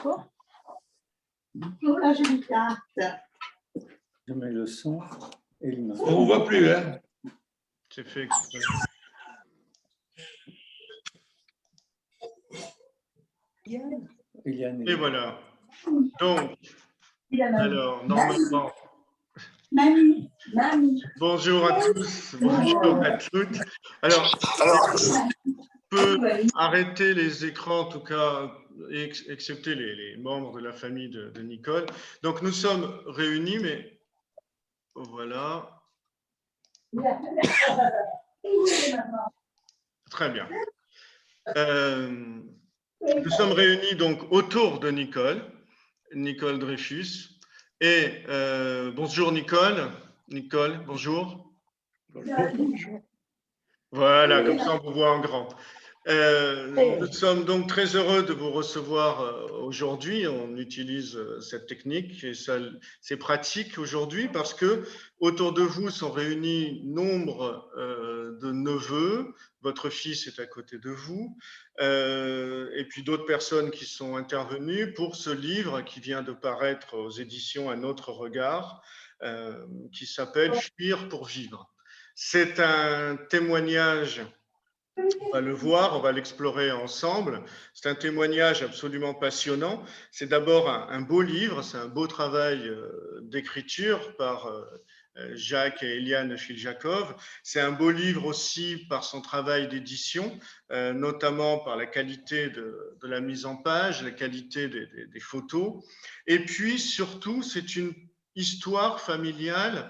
Quoi? Là, j'ai une carte. Je mets le son et l'image. On ne vous voit plus, hein? C'est fait exprès. Eliane. Et voilà. Donc, Il a mamie. alors, normalement, Mamie. Mamie. bonjour à tous, bonjour à toutes. Alors, on peut arrêter les écrans, en tout cas, excepté les membres de la famille de Nicole. Donc, nous sommes réunis, mais voilà. Très bien. Nous sommes réunis donc autour de Nicole Dreyfus. Et bonjour Nicole. Nicole, bonjour. Bonjour. Voilà, comme ça on vous voit en grand. Nous sommes donc très heureux de vous recevoir aujourd'hui. On utilise cette technique et c'est pratique aujourd'hui parce que autour de vous sont réunis nombre de neveux. Votre fils est à côté de vous et puis d'autres personnes qui sont intervenues pour ce livre qui vient de paraître aux éditions Un autre regard qui s'appelle Fuir pour vivre. C'est un témoignage. On va le voir, on va l'explorer ensemble. C'est un témoignage absolument passionnant. C'est d'abord un beau livre, c'est un beau travail d'écriture par Jacques et Eliane Filjakov. C'est un beau livre aussi par son travail d'édition, notamment par la qualité de la mise en page, la qualité des photos. Et puis surtout, c'est une histoire familiale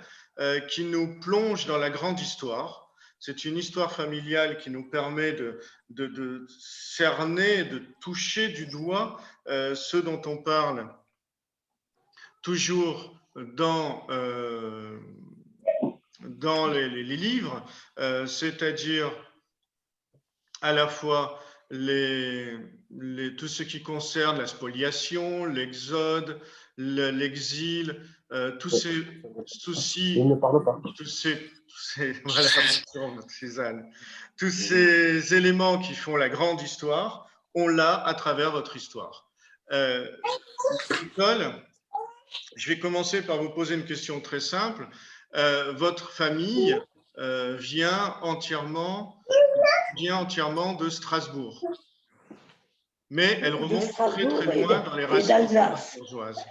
qui nous plonge dans la grande histoire. C'est une histoire familiale qui nous permet de cerner, de toucher du doigt ce dont on parle toujours dans les livres, c'est-à-dire à la fois tout ce qui concerne la spoliation, l'exode, l'exil, tous ces soucis, Il ne parle pas. voilà, Suzanne, tous ces éléments qui font la grande histoire, on l'a à travers votre histoire. Nicole, je vais commencer par vous poser une question très simple. Votre famille vient entièrement de Strasbourg, mais elle remonte très très loin dans les racines bourgeoises.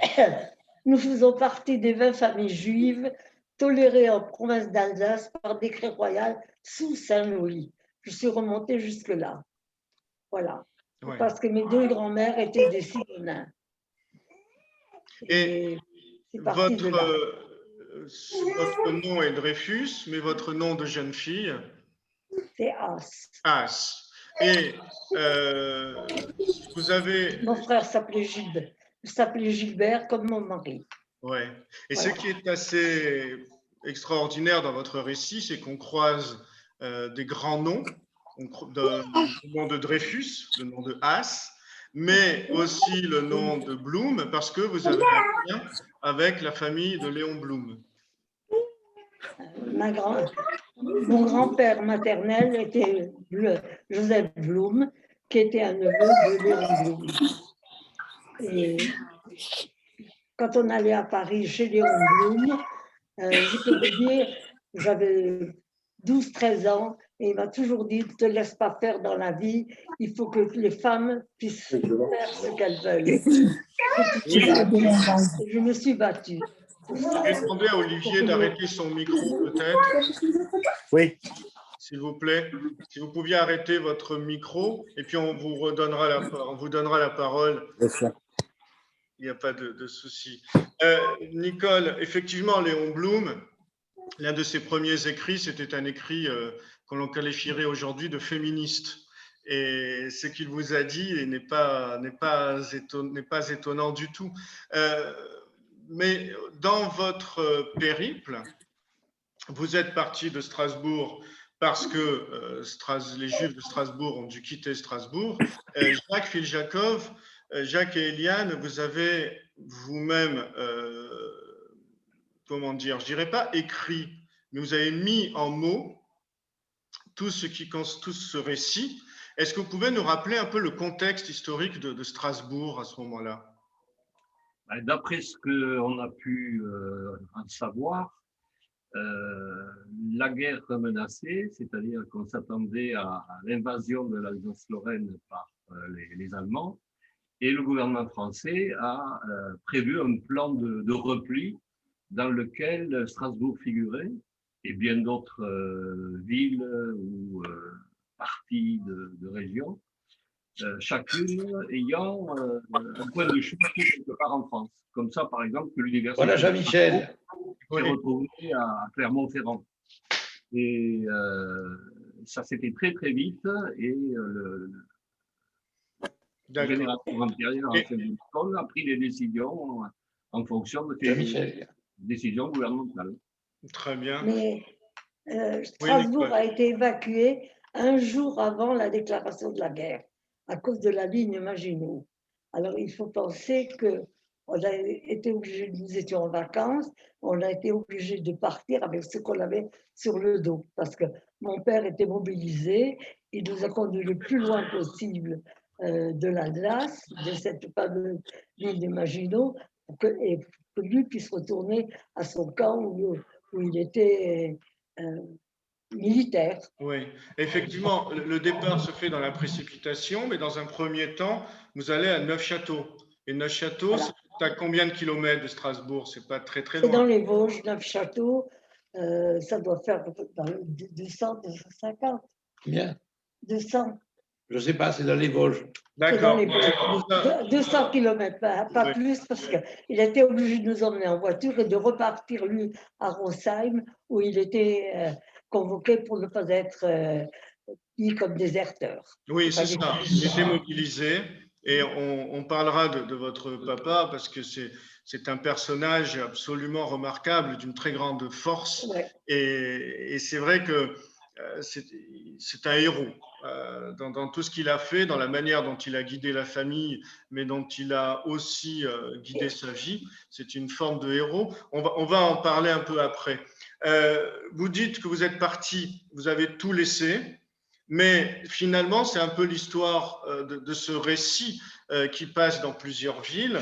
Nous faisons partie des 20 familles juives tolérées en province d'Alsace par décret royal sous Saint-Louis. Je suis remontée jusque-là. Voilà. Ouais. Parce que mes deux grands-mères étaient des Silonins. Et votre nom est Dreyfus, mais votre nom de jeune fille? C'est As. As. Et vous avez... Mon frère s'appelait Gilbert. Il s'appelait Gilbert comme mon mari. Ouais. Et voilà. Ce qui est assez extraordinaire dans votre récit, c'est qu'on croise des grands noms, le nom de Dreyfus, le nom de As, mais aussi le nom de Blum, parce que vous avez un lien avec la famille de Léon Blum. Mon grand-père maternel était Joseph Blum, qui était un neveu de Léon Blum. Et quand on allait à Paris chez Léon Blum, je peux vous dire, j'avais 12-13 ans, et il m'a toujours dit, ne te laisse pas faire dans la vie, il faut que les femmes puissent faire ce qu'elles veulent. Je me suis battue. Je vais demander à Olivier d'arrêter son micro, peut-être. Oui. S'il vous plaît, si vous pouviez arrêter votre micro, et puis on vous donnera la parole. Bien sûr. Il n'y a pas de souci. Nicole, effectivement, Léon Blum, l'un de ses premiers écrits, c'était un écrit qu'on qualifierait aujourd'hui de féministe. Et ce qu'il vous a dit n'est pas étonnant du tout. Mais dans votre périple, vous êtes parti de Strasbourg parce que les Juifs de Strasbourg ont dû quitter Strasbourg. Jacques Filjakov, Jacques et Eliane, vous avez vous-même, comment dire, je dirais pas écrit, mais vous avez mis en mots tout ce récit. Est-ce que vous pouvez nous rappeler un peu le contexte historique de Strasbourg à ce moment-là? D'après ce qu'on a pu en savoir, la guerre menaçait, c'est-à-dire qu'on s'attendait à l'invasion de l'Alsace-Lorraine par les Allemands, et le gouvernement français a prévu un plan de repli dans lequel Strasbourg figurait, et bien d'autres villes ou parties de régions, chacune ayant un point de chute quelque part en France. Comme ça, par exemple, que l'université Voilà Jean-Michel. s'est retrouvée à Clermont-Ferrand. Et ça s'était très très vite, et le génération antérieure a pris des décisions en fonction de ces décisions gouvernementales. Très bien. Mais Strasbourg a été évacué un jour avant la déclaration de la guerre, à cause de la ligne Maginot. Alors, il faut penser que nous étions en vacances, on a été obligés de partir avec ce qu'on avait sur le dos, parce que mon père était mobilisé, il nous a conduits le plus loin possible de l'Alsace, de cette fameuse ligne Maginot, et que lui puisse retourner à son camp où il était militaire. Oui, effectivement, le départ se fait dans la précipitation, mais dans un premier temps, vous allez à Neufchâteau. Et Neufchâteau, voilà. C'est à combien de kilomètres de Strasbourg? C'est pas très très loin. C'est dans les Vosges, Neufchâteau, ça doit faire 200, 250. Combien? 200. Je ne sais pas, c'est dans les Vosges. D'accord. 200 km, pas oui. Plus, parce qu'il était obligé de nous emmener en voiture et de repartir, lui, à Rosheim, où il était convoqué pour ne pas être mis comme déserteur. Oui, c'est ça. Il était mobilisé. Et on parlera de votre papa, parce que c'est un personnage absolument remarquable, d'une très grande force. Ouais. Et c'est vrai que c'est un héros dans tout ce qu'il a fait, dans la manière dont il a guidé la famille, mais dont il a aussi guidé sa vie. C'est une forme de héros. On va en parler un peu après. Vous dites que vous êtes parti, vous avez tout laissé, mais finalement, c'est un peu l'histoire de ce récit qui passe dans plusieurs villes,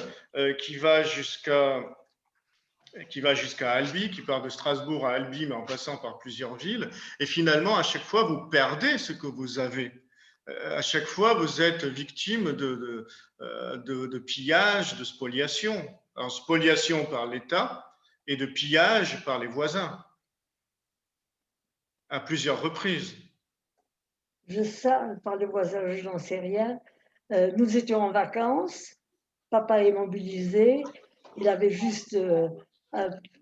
qui va jusqu'à Albi, qui part de Strasbourg à Albi, mais en passant par plusieurs villes. Et finalement, à chaque fois, vous perdez ce que vous avez. À chaque fois, vous êtes victime de pillage, de spoliation. Alors, spoliation par l'État et de pillage par les voisins, à plusieurs reprises. Je sais, par les voisins, je n'en sais rien. Nous étions en vacances, papa est mobilisé, il avait juste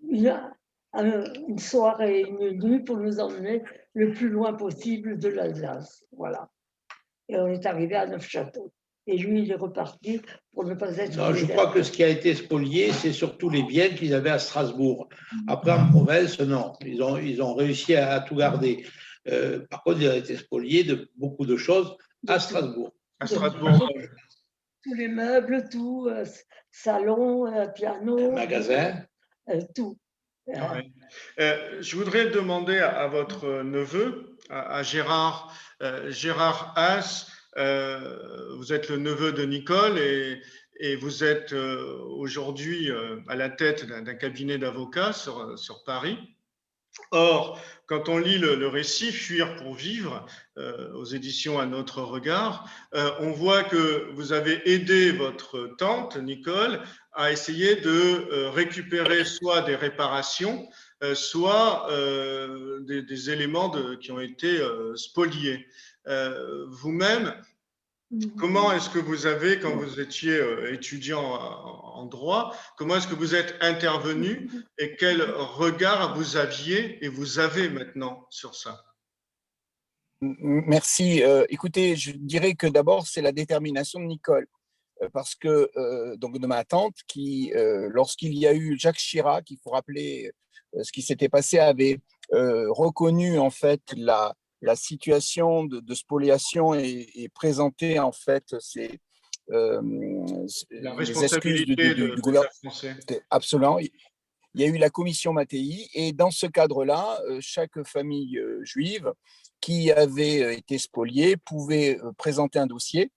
une soirée, une nuit pour nous emmener le plus loin possible de l'Alsace. Voilà. Et on est arrivé à Neufchâteau. Et lui, il est reparti pour ne pas être... Non, je crois que ce qui a été spolié, c'est surtout les biens qu'ils avaient à Strasbourg. Après, en province, non. Ils ont réussi à tout garder. Par contre, il a été spolié de beaucoup de choses à Strasbourg. À Strasbourg. Tous les meubles, tout, salon, piano. Magasin. Tout. Ouais. Je voudrais demander à votre neveu, à Gérard, Gérard Haas, vous êtes le neveu de Nicole et vous êtes aujourd'hui à la tête d'un cabinet d'avocats sur Paris. Or, quand on lit le récit « Fuir pour vivre » aux éditions À notre regard, on voit que vous avez aidé votre tante, Nicole, à essayer de récupérer soit des réparations, soit des éléments qui ont été spoliés. Vous-même, comment est-ce que vous avez, quand vous étiez étudiant en droit, comment est-ce que vous êtes intervenu et quel regard vous aviez et vous avez maintenant sur ça? Merci. Écoutez, je dirais que d'abord, c'est la détermination de Nicole. Parce que, donc de ma tante, qui, lorsqu'il y a eu Jacques Chirac, il faut rappeler ce qui s'était passé, avait reconnu en fait la situation de spoliation et présenter en fait les excuses du gouvernement français. Absolument. Il y a eu la commission Mattei et dans ce cadre-là, chaque famille juive qui avaient été spoliés pouvaient présenter un dossier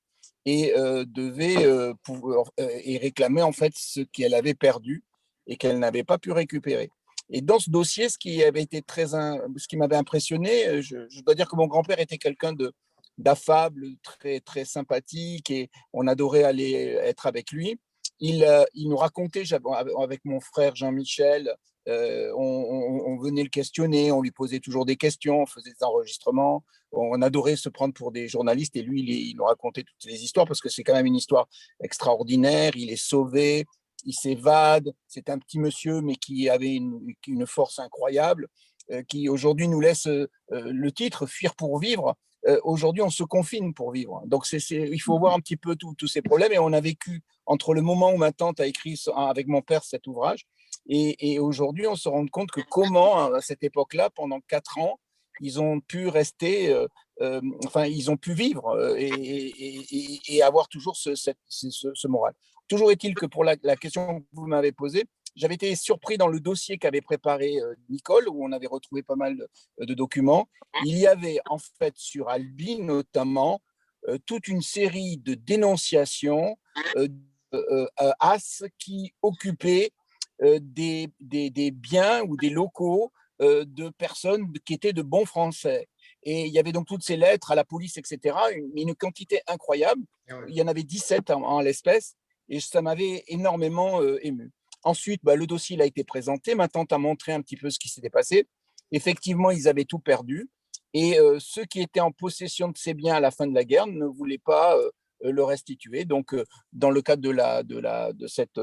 et et réclamer en fait ce qu'elle avait perdu et qu'elle n'avait pas pu récupérer. Et dans ce dossier, ce qui m'avait impressionné, je dois dire que mon grand-père était quelqu'un d'affable, très, très sympathique, et on adorait aller être avec lui. Il nous racontait, avec mon frère Jean-Michel, on venait le questionner, on lui posait toujours des questions, on faisait des enregistrements, on adorait se prendre pour des journalistes, et lui, il nous racontait toutes les histoires, parce que c'est quand même une histoire extraordinaire. Il est sauvé, il s'évade, c'est un petit monsieur, mais qui avait une force incroyable, qui aujourd'hui nous laisse le titre « Fuir pour vivre ». Aujourd'hui, on se confine pour vivre. Donc, il faut voir un petit peu tous ces problèmes. Et on a vécu entre le moment où ma tante a écrit avec mon père cet ouvrage et aujourd'hui, on se rend compte que comment, à cette époque-là, pendant 4 ans, ils ont pu rester, ils ont pu vivre et avoir toujours ce moral. Toujours est-il que pour la question que vous m'avez posée, j'avais été surpris dans le dossier qu'avait préparé Nicole, où on avait retrouvé pas mal de documents. Il y avait en fait sur Albi notamment toute une série de dénonciations As qui occupaient des biens ou des locaux de personnes qui étaient de bons Français. Et il y avait donc toutes ces lettres à la police, etc., une quantité incroyable. Il y en avait 17 en l'espèce, et ça m'avait énormément ému. Ensuite, le dossier a été présenté. Ma tante a montré un petit peu ce qui s'était passé. Effectivement, ils avaient tout perdu. Et ceux qui étaient en possession de ces biens à la fin de la guerre ne voulaient pas le restituer. Donc, dans le cadre de cette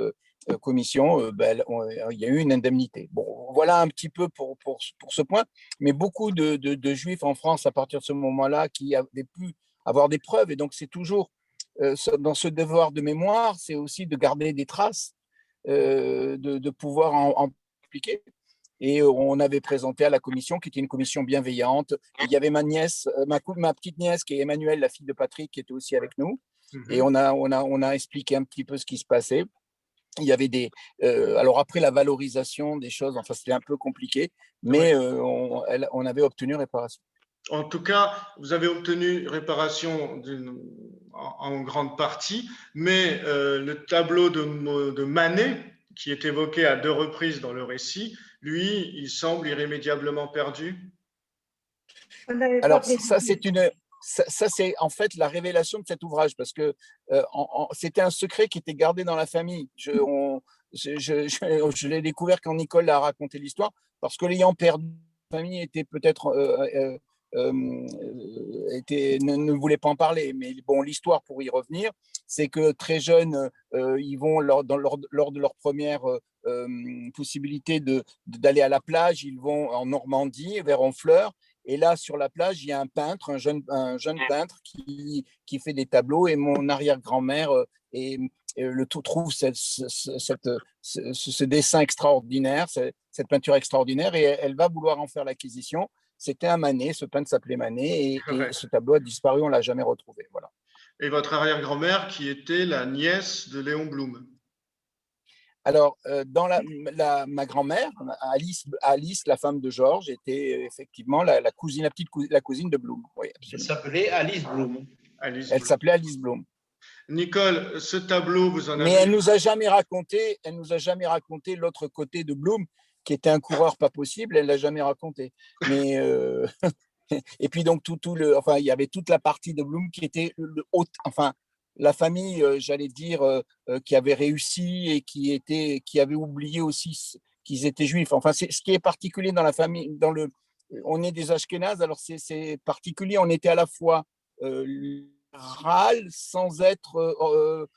commission, il y a eu une indemnité. Bon, voilà un petit peu pour ce point. Mais beaucoup de Juifs en France, à partir de ce moment-là, qui avaient pu avoir des preuves. Et donc, c'est toujours, dans ce devoir de mémoire, c'est aussi de garder des traces, de pouvoir en expliquer. Et on avait présenté à la commission, qui était une commission bienveillante. Il y avait ma nièce, ma petite nièce, qui est Emmanuelle, la fille de Patrick, qui était aussi avec nous. Et on a expliqué un petit peu ce qui se passait. Il y avait alors après la valorisation des choses, enfin c'était un peu compliqué, mais on avait obtenu réparation. En tout cas, vous avez obtenu réparation en grande partie, mais le tableau de Manet, qui est évoqué à 2 reprises dans le récit, lui, il semble irrémédiablement perdu. Alors ça, c'est en fait la révélation de cet ouvrage, parce que c'était un secret qui était gardé dans la famille. Je l'ai découvert quand Nicole a raconté l'histoire, parce que l'ayant perdu, la famille était peut-être ne voulait pas en parler. Mais bon, l'histoire, pour y revenir, c'est que très jeunes, ils vont lors de leur première possibilité d'aller à la plage, ils vont en Normandie, vers Honfleur. Et là, sur la plage, il y a un peintre, un jeune peintre qui fait des tableaux. Et mon arrière-grand-mère trouve ce dessin extraordinaire, cette peinture extraordinaire, et elle va vouloir en faire l'acquisition. C'était un Manet, ce peintre s'appelait Manet, et ce tableau a disparu, on ne l'a jamais retrouvé. Voilà. Et votre arrière-grand-mère, qui était la nièce de Léon Blum. Alors, dans ma grand-mère, Alice, la femme de Georges, était effectivement la cousine de Blum. Oui, elle s'appelait Alice Blum. Elle s'appelait Alice Blum. Nicole, ce tableau, vous en avez… Mais elle nous a jamais raconté l'autre côté de Blum, qui était un coureur pas possible. Elle l'a jamais raconté. Mais et puis donc il y avait toute la partie de Blum qui était la famille, j'allais dire, qui avait réussi et qui avait oublié aussi qu'ils étaient juifs. Enfin, ce qui est particulier dans la famille, on est des Ashkénazes, alors c'est particulier. On était à la fois libéral sans être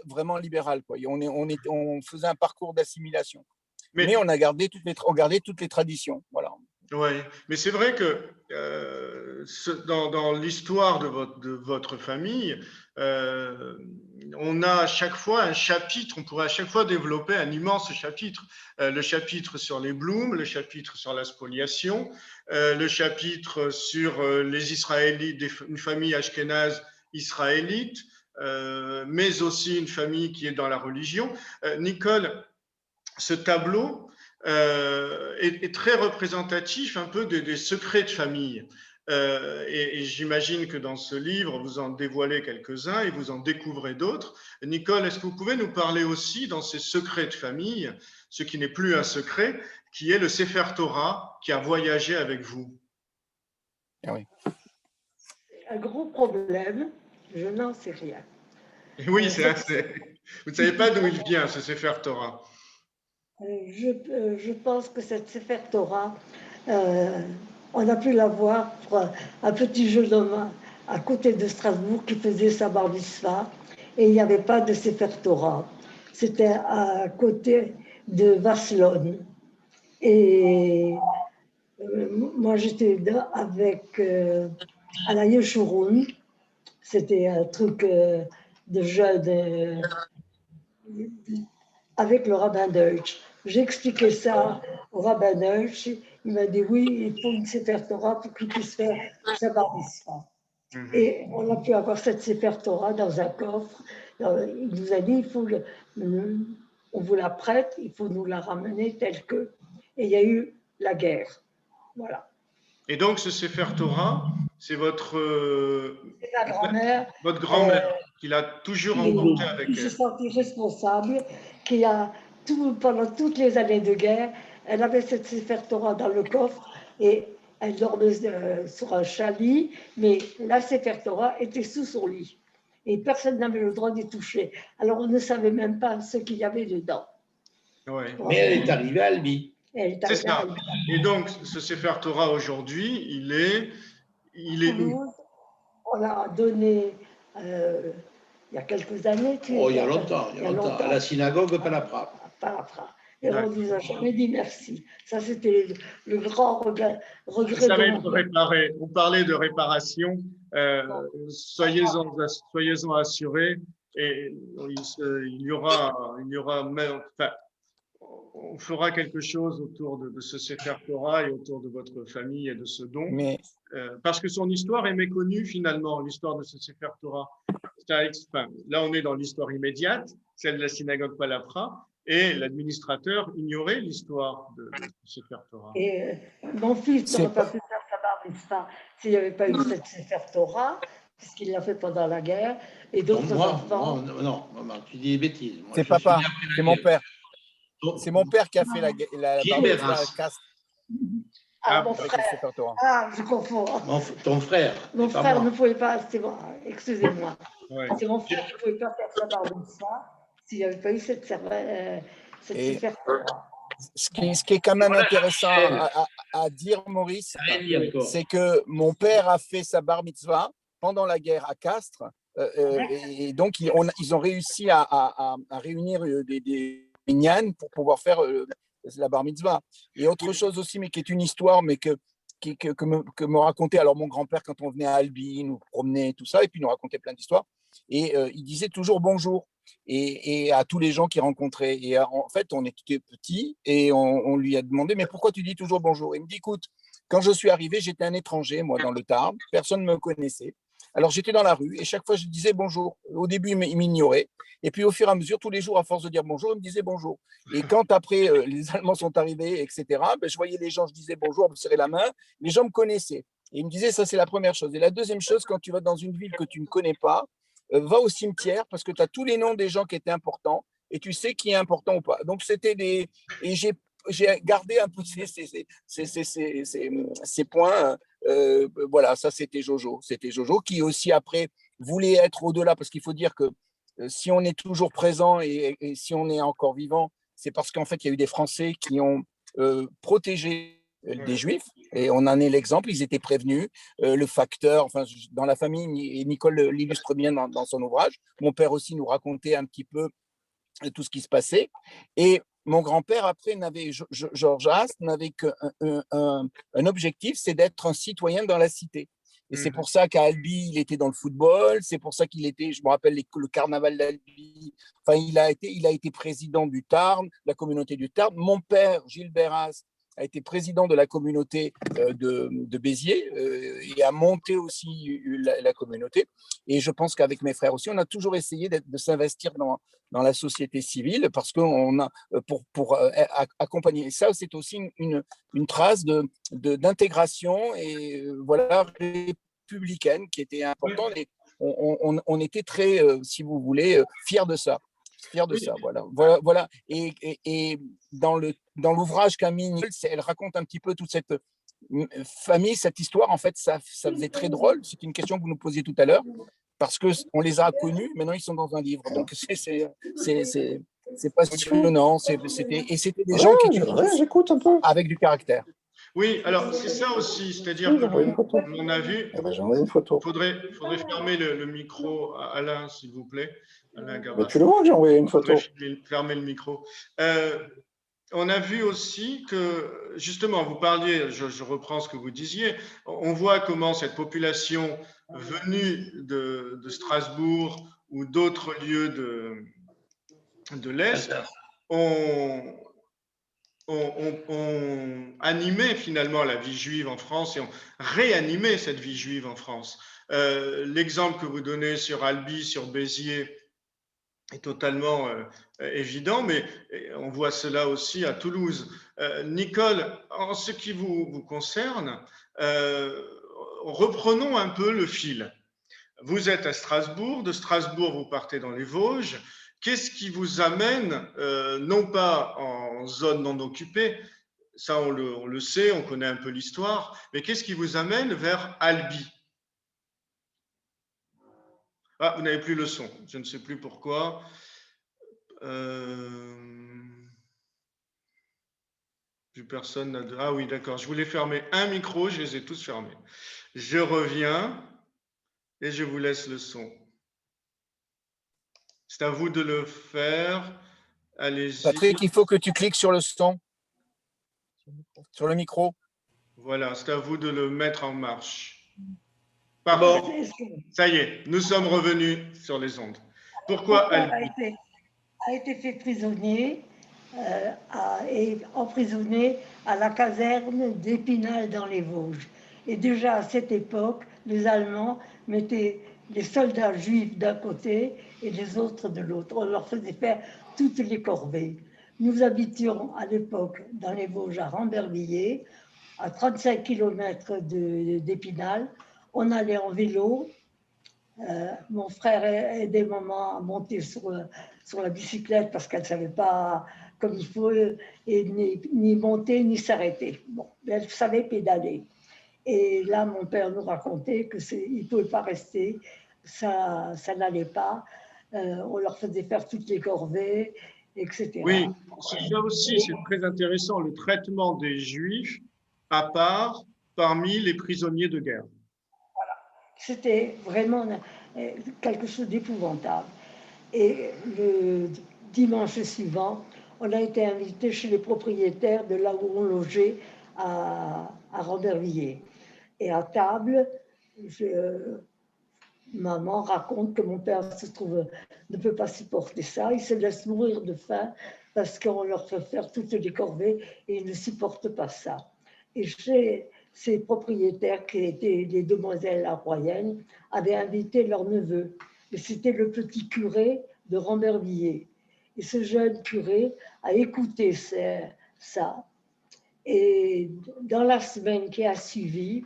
vraiment libéral, quoi. On faisait un parcours d'assimilation. Mais on a gardé toutes les traditions. Voilà. Oui, mais c'est vrai que dans l'histoire de votre famille, on a à chaque fois un chapitre, on pourrait à chaque fois développer un immense chapitre. Le chapitre sur les Blum, le chapitre sur la spoliation, le chapitre sur les Israélites, une famille ashkénaze israélite, mais aussi une famille qui est dans la religion. Nicole, ce tableau est très représentatif un peu des secrets de famille. Et j'imagine que dans ce livre, vous en dévoilez quelques-uns et vous en découvrez d'autres. Nicole, est-ce que vous pouvez nous parler aussi dans ces secrets de famille, ce qui n'est plus un secret, qui est le Sefer Torah qui a voyagé avec vous? Ah oui. Un gros problème, je n'en sais rien. Oui, vous ne savez pas d'où il vient, ce Sefer Torah. Je pense que cette Sefer Torah, on a pu la voir pour un petit jeune homme à côté de Strasbourg qui faisait sa bar mitzvah et il n'y avait pas de Sefer Torah. C'était à côté de Barcelone. Et moi, j'étais avec Alain Yeshurun. C'était un truc de jeune avec le rabbin Deutsch. J'ai expliqué ça au rabbin Deutsch. Il m'a dit oui, il faut une Sefer Torah pour qu'il puisse faire sa bar mitzvah. Et on a pu avoir cette Sefer Torah dans un coffre. Il nous a dit, on vous la prête, il faut nous la ramener telle que. Et il y a eu la guerre. Voilà. Et donc, ce Sefer Torah, c'est votre grand-mère. Votre grand-mère, qui l'a toujours emporté avec Il s'est elle. senti responsable, qui a pendant toutes les années de guerre, elle avait cette Sefer Torah dans le coffre et elle dormait sur un chalit, mais la Sefer Torah était sous son lit. Et personne n'avait le droit d'y toucher. Alors on ne savait même pas ce qu'il y avait dedans. Ouais. Mais elle est arrivée à Albi. C'est ça. Et donc, ce Sefer Torah aujourd'hui, il est où? On l'a donné il y a quelques années. Oh, il y a longtemps, à la synagogue Palapra. Et on ne nous a jamais dit merci. Ça, c'était le grand regret. Ça va être réparé. Vous parlez de réparation. Soyez-en assurés. Et il y aura même, enfin, on fera quelque chose autour de ce Sefer Torah et autour de votre famille et de ce don. Mais parce que son histoire est méconnue finalement, l'histoire de ce Sefer Torah. Enfin, là, on est dans l'histoire immédiate, celle de la synagogue Palapra, et l'administrateur ignorait l'histoire de ce Sefer Torah. Et mon fils n'aurait pas pu faire sa bar mitzvah s'il n'y avait pas eu cette Sefer Torah, puisqu'il l'a fait pendant la guerre. Et d'autres enfants. Non, maman, tu dis des bêtises. C'est papa, c'est mon père. C'est mon père qui a fait la bar mitzvah à Castres. Ah, mon frère. Ah, je confonds. Ton frère. Mon frère ne pouvait pas, c'est bon, excusez-moi. Ouais. C'est mon frère qui ne pouvait pas faire sa bar mitzvah s'il n'y avait pas eu cette Sefer Torah. Ce qui est quand même intéressant à dire, Maurice, c'est que mon père a fait sa bar mitzvah pendant la guerre à Castres. Et donc, ils ont réussi à réunir des minyanes pour pouvoir faire la bar mitzvah. Et autre chose aussi, mais qui est une histoire, mais que me racontait alors mon grand-père quand on venait à Albi, nous promenait, tout ça, et puis il nous racontait plein d'histoires. Et il disait toujours bonjour et à tous les gens qu'il rencontrait. Et en fait, on était petits et on lui a demandé, mais pourquoi tu dis toujours bonjour? Il me dit, écoute, quand je suis arrivé, j'étais un étranger, moi, dans le Tarn, personne ne me connaissait. Alors, j'étais dans la rue et chaque fois, je disais bonjour. Au début, il m'ignorait. Et puis, au fur et à mesure, tous les jours, à force de dire bonjour, il me disait bonjour. Et quand après, les Allemands sont arrivés, etc., ben, je voyais les gens, je disais bonjour, on me serrait la main. Les gens me connaissaient. Et il me disait, ça, c'est la première chose. Et la deuxième chose, quand tu vas dans une ville que tu ne connais pas, va au cimetière parce que tu as tous les noms des gens qui étaient importants et tu sais qui est important ou pas. Donc, c'était des… Et j'ai gardé un peu ces points. Voilà, ça, c'était Jojo. C'était Jojo qui aussi, après, voulait être au-delà parce qu'il faut dire que si on est toujours présent et si on est encore vivant, c'est parce qu'en fait, il y a eu des Français qui ont protégé des Juifs, et on en est l'exemple, ils étaient prévenus, le facteur, enfin, dans la famille, et Nicole l'illustre bien dans son ouvrage, mon père aussi nous racontait un petit peu tout ce qui se passait, et mon grand-père, après, Georges Ast n'avait qu'un objectif, c'est d'être un citoyen dans la cité. Et c'est pour ça qu'à Albi, il était dans le football, c'est pour ça qu'il était, je me rappelle, le carnaval d'Albi, enfin, il a été président du Tarn, la communauté du Tarn. Mon père, Gilles Berras, a été président de la communauté de Béziers et a monté aussi la communauté. Et je pense qu'avec mes frères aussi, on a toujours essayé de s'investir dans la société civile parce qu'on a pour accompagner. Et ça, c'est aussi une trace d'intégration et voilà républicaine qui était importante. Et on était très, si vous voulez, fiers de ça. Fiers de ça, voilà. Et dans l'ouvrage Camille Nicole, elle raconte un petit peu toute cette famille, cette histoire. En fait, ça faisait très drôle. C'est une question que vous nous posiez tout à l'heure, parce qu'on les a connus, maintenant ils sont dans un livre. Donc c'est passionnant. C'était des gens qui j'écoute un peu. avec du caractère. Oui, alors c'est ça aussi, c'est-à-dire qu'on en a vu. J'en ai une photo. Faudrait fermer le micro à Alain, s'il vous plaît. Alain Gabas. Tu le vois que j'ai envoyé une photo. Fermer le micro. On a vu aussi que, justement, vous parliez, je reprends ce que vous disiez, on voit comment cette population venue de Strasbourg ou d'autres lieux de l'Est ont animé finalement la vie juive en France et ont réanimé cette vie juive en France. L'exemple que vous donnez sur Albi, sur Béziers, est totalement évident, mais on voit cela aussi à Toulouse. Nicole, en ce qui vous concerne, reprenons un peu le fil. Vous êtes à Strasbourg, de Strasbourg vous partez dans les Vosges. Qu'est-ce qui vous amène, non pas en zone non occupée, ça on le sait, on connaît un peu l'histoire, mais qu'est-ce qui vous amène vers Albi? Ah, vous n'avez plus le son, je ne sais plus pourquoi. Plus personne n'a de... Ah oui, d'accord, je voulais fermer un micro, je les ai tous fermés. Je reviens et je vous laisse le son. C'est à vous de le faire. Allez-y. Patrick, il faut que tu cliques sur le son, sur le micro. Voilà, c'est à vous de le mettre en marche. Pardon, ça y est, nous sommes revenus sur les ondes. Pourquoi Albi a été fait prisonnier et emprisonné à la caserne d'Épinal dans les Vosges. Et déjà à cette époque, les Allemands mettaient les soldats juifs d'un côté et les autres de l'autre. On leur faisait faire toutes les corvées. Nous habitions à l'époque dans les Vosges à Rambervillers, à 35 km d'Épinal. On allait en vélo. Mon frère aidait maman à monter sur la bicyclette parce qu'elle ne savait pas comme il faut et ni monter ni s'arrêter. Bon, elle savait pédaler. Et là, mon père nous racontait qu'il ne pouvait pas rester, ça n'allait pas. On leur faisait faire toutes les corvées, etc. Oui, ça aussi, c'est très intéressant, le traitement des Juifs à part parmi les prisonniers de guerre. Voilà. C'était vraiment quelque chose d'épouvantable. Et le dimanche suivant, on a été invité chez les propriétaires de là où on logeait à Rambervillers. Et à table, maman raconte que mon père ne peut pas supporter ça. Il se laisse mourir de faim parce qu'on leur fait faire toutes les corvées et il ne supporte pas ça. Et chez ces propriétaires qui étaient les demoiselles arroyennes avaient invité leur neveu. Et c'était le petit curé de Rambervillers. Et ce jeune curé a écouté ça. Et dans la semaine qui a suivi,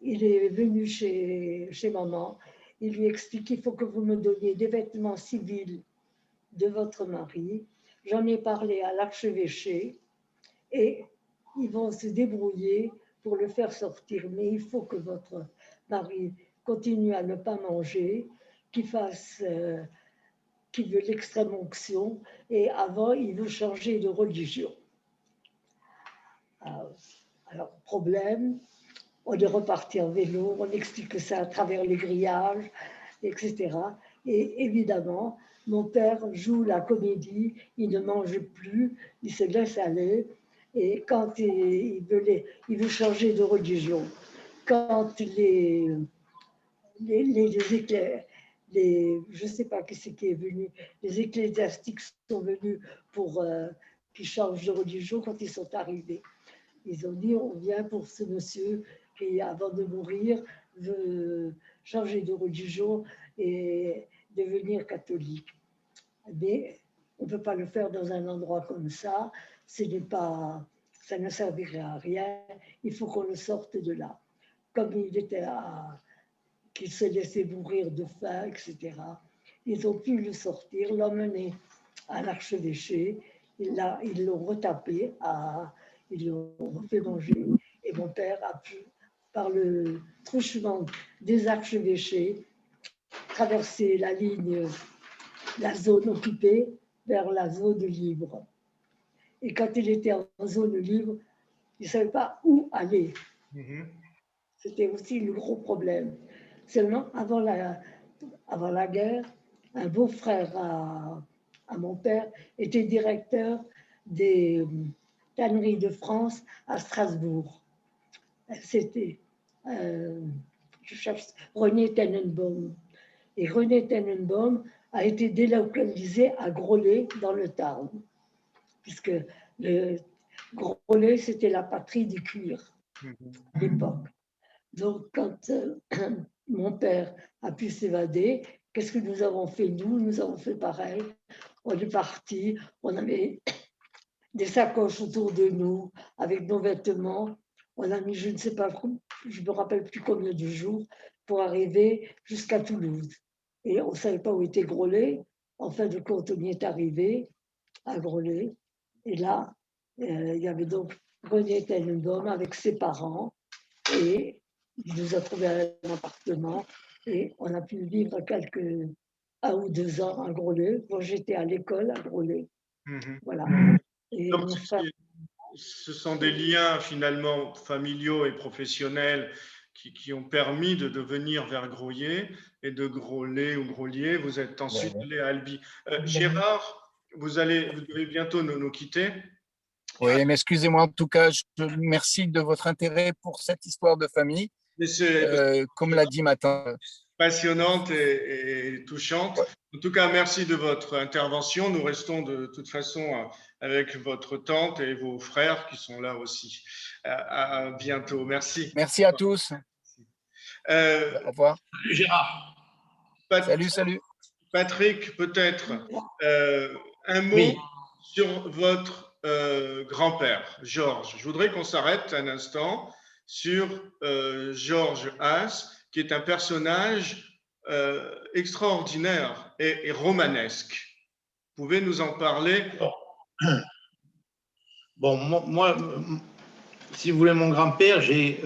il est venu chez maman. Il lui explique qu'il faut que vous me donniez des vêtements civils de votre mari. J'en ai parlé à l'archevêché et ils vont se débrouiller pour le faire sortir. Mais il faut que votre mari continue à ne pas manger, qu'il veut l'extrême onction et avant, il veut changer de religion. Alors, problème, on est reparti en vélo, on explique ça à travers les grillages, etc. Et évidemment, mon père joue la comédie, il ne mange plus, il se laisse aller. Et quand il veut changer de religion, quand je ne sais pas qui c'est qui est venu, les ecclésiastiques sont venus pour qu'ils changent de religion quand ils sont arrivés. Ils ont dit, on vient pour ce monsieur qui, avant de mourir, veut changer de religion et devenir catholique. Mais on ne peut pas le faire dans un endroit comme ça. Ça ne servirait à rien. Il faut qu'on le sorte de là. Comme qu'il se laissait mourir de faim, etc. Ils ont pu le sortir, l'emmener à l'archevêché. Ils l'ont retapé, ils l'ont fait manger. Et mon père a pu, par le truchement des archevêchés, traverser la zone occupée vers la zone libre. Et quand il était en zone libre, il ne savait pas où aller. C'était aussi le gros problème. Seulement, avant la guerre, un beau-frère à mon père était directeur des tanneries de France à Strasbourg. C'était René Tenenbaum. Et René Tenenbaum a été délocalisé à Groslay, dans le Tarn, puisque Groslay, c'était la patrie du cuir à l'époque. Donc, quand mon père a pu s'évader, qu'est-ce que nous avons fait, nous? Nous avons fait pareil. On est parti, on avait des sacoches autour de nous avec nos vêtements. On a mis, je ne sais pas, je ne me rappelle plus combien de jours pour arriver jusqu'à Toulouse. Et on ne savait pas où était Groslay. En fin de compte, on y est arrivé à Groslay. Et là, il y avait donc René Tenenbaum avec ses parents. Et il nous a trouvé un appartement. Et on a pu vivre 1 ou 2 ans à Groslay. Moi, j'étais à l'école à Groslay. Voilà. Et Donc, ce sont des liens finalement familiaux et professionnels qui ont permis de venir vers Groslay, et de Groslay ou Grolier, vous êtes ensuite allé à Albi. Gérard, vous devez bientôt nous quitter. Oui, mais excusez-moi, en tout cas, je merci de votre intérêt pour cette histoire de famille. Comme l'a dit ma tante. Passionnante et touchante. Ouais. En tout cas, merci de votre intervention. Nous restons de toute façon avec votre tante et vos frères qui sont là aussi. À bientôt. Merci. Merci à tous. Au revoir. Salut Gérard. Salut. Patrick, peut-être un mot sur votre grand-père, Georges. Je voudrais qu'on s'arrête un instant sur Georges Haas, qui est un personnage extraordinaire et romanesque. Vous pouvez nous en parler? Bon, moi, si vous voulez, mon grand-père, j'ai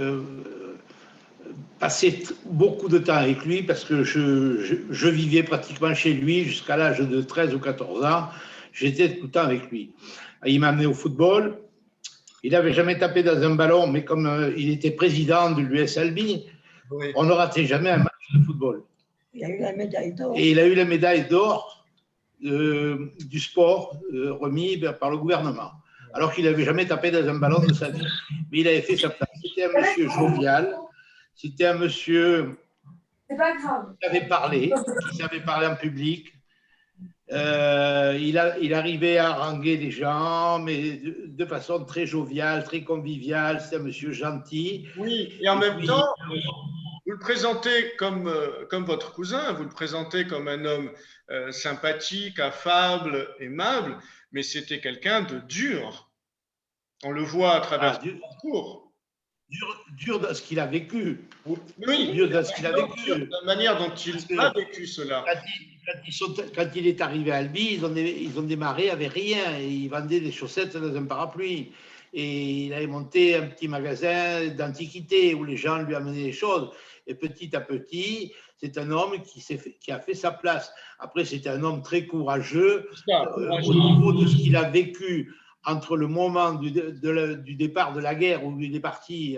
passé beaucoup de temps avec lui parce que je vivais pratiquement chez lui jusqu'à l'âge de 13 ou 14 ans. J'étais tout le temps avec lui. Il m'a amené au football. Il n'avait jamais tapé dans un ballon, mais comme il était président de l'US Albi, oui, on ne ratait jamais un match de football. Il a eu la médaille d'or. Et il a eu la médaille d'or du sport remis par le gouvernement, alors qu'il n'avait jamais tapé dans un ballon de sa vie. Mais il avait fait sa place. C'était un monsieur jovial, c'était un monsieur qui savait parler en public. Il arrivait à haranguer les gens, mais de façon très joviale, très conviviale. C'est un monsieur gentil. Oui, et en même temps, vous le présentez comme votre cousin, vous le présentez comme un homme sympathique, affable, aimable, mais c'était quelqu'un de dur. On le voit à travers son parcours. Dur dans ce qu'il a vécu. Oui, dur dans ce qu'il a vécu. La manière dont il a vécu cela. Quand il est arrivé à Albi, ils ont démarré avec rien. Ils vendaient des chaussettes dans un parapluie. Et il avait monté un petit magasin d'antiquités où les gens lui amenaient des choses. Et petit à petit, c'est un homme qui a fait sa place. Après, c'était un homme très courageux au niveau de ce qu'il a vécu entre le moment du départ de la guerre où il est parti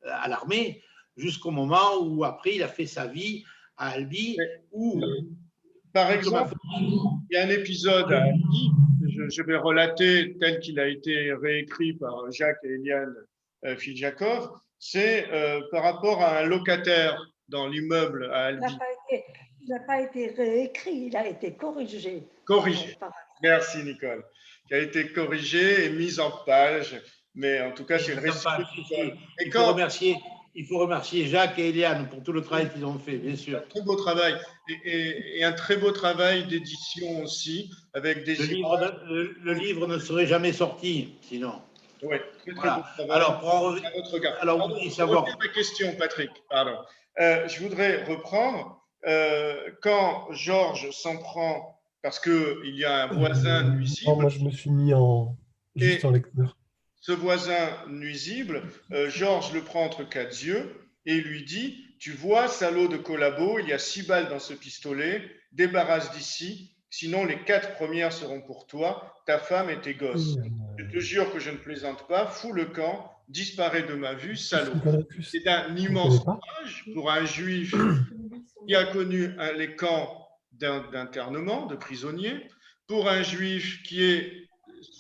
à l'armée jusqu'au moment où après il a fait sa vie à Albi. Par exemple, il y a un épisode à Albi, je vais relater tel qu'il a été réécrit par Jacques et Eliane Filjakov, c'est par rapport à un locataire dans l'immeuble à Albi. Il n'a pas été réécrit, il a été corrigé. Corrigé. Merci Nicole. Qui a été corrigé et mis en page mais en tout cas, c'est le récit Sympa, de si, Nicole. si. Et Il faut remercier Jacques et Eliane pour tout le travail qu'ils ont fait, bien sûr. un très beau travail, et un très beau travail d'édition aussi, avec des images. Le livre ne serait jamais sorti, sinon. Oui, très très beau Voilà. travail. Alors, pour en revenir, À votre regard. alors, vous Pardon, voulez je savoir. reviens à ma question, Patrick. Pardon. Je voudrais reprendre. Quand Georges s'en prend, parce qu'il y a un voisin Non, nuisible, moi je me suis mis juste et en lecteur. ce voisin nuisible, Georges le prend entre quatre yeux et lui dit: tu vois, salaud de collabo, il y a 6 balles dans ce pistolet, débarrasse d'ici, sinon les 4 premières seront pour toi, ta femme et tes gosses. Je te jure que je ne plaisante pas, fous le camp, disparaît de ma vue, salaud. C'est un immense courage pour un juif qui a connu les camps d'internement, de prisonniers, pour un juif qui est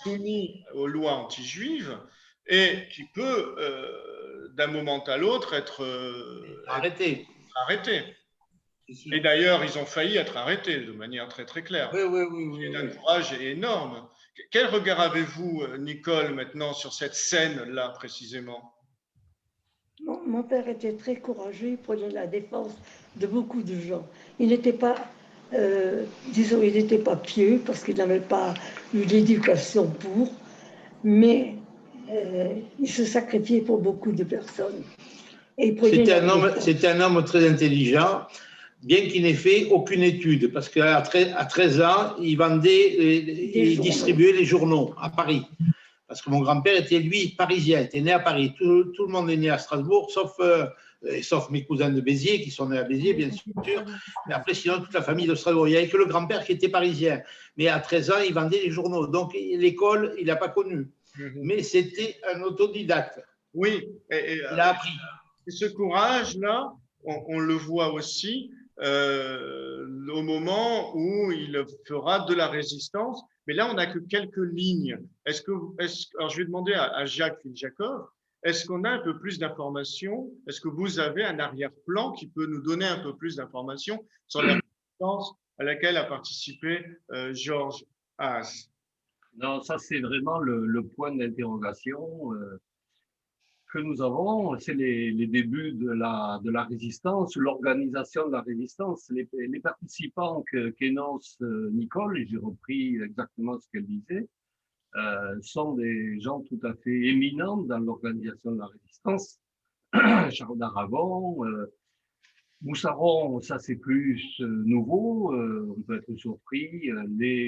soumis aux lois anti-juives et qui peut, d'un moment à l'autre, être Arrêtez. arrêté. Et d'ailleurs, ils ont failli être arrêtés de manière très très claire. Oui. C'est un courage énorme. Quel regard avez-vous, Nicole, maintenant sur cette scène-là précisément? Mon père était très courageux, il prenait la défense de beaucoup de gens. Il n'était pas, disons, il n'était pas pieux parce qu'il n'avait pas eu l'éducation pour, mais il se sacrifiait pour beaucoup de personnes. C'était un homme très intelligent, bien qu'il n'ait fait aucune étude, parce qu'à 13 ans, il vendait et distribuait les journaux à Paris. Parce que mon grand-père était, lui, parisien, était né à Paris. Tout le monde est né à Strasbourg, sauf mes cousins de Béziers, qui sont nés à Béziers, bien sûr. Mais après, sinon, toute la famille de Strasbourg. Il n'y avait que le grand-père qui était parisien. Mais à 13 ans, il vendait les journaux. Donc, l'école, il n'a pas connu. Mais c'était un autodidacte. Oui. Il a appris. Et ce courage-là, on le voit aussi au moment où il fera de la résistance. Mais là, on n'a que quelques lignes. Alors, je vais demander à Jacques Jacob, est-ce qu'on a un peu plus d'informations? Est-ce que vous avez un arrière-plan qui peut nous donner un peu plus d'informations sur la résistance à laquelle a participé Georges Haas? Non, ça c'est vraiment le point d'interrogation que nous avons. C'est les débuts de la résistance, l'organisation de la résistance. Les participants qu'énonce Nicole, et j'ai repris exactement ce qu'elle disait, sont des gens tout à fait éminents dans l'organisation de la résistance. Charles Darravon, Moussaron, ça c'est plus nouveau, on peut être surpris.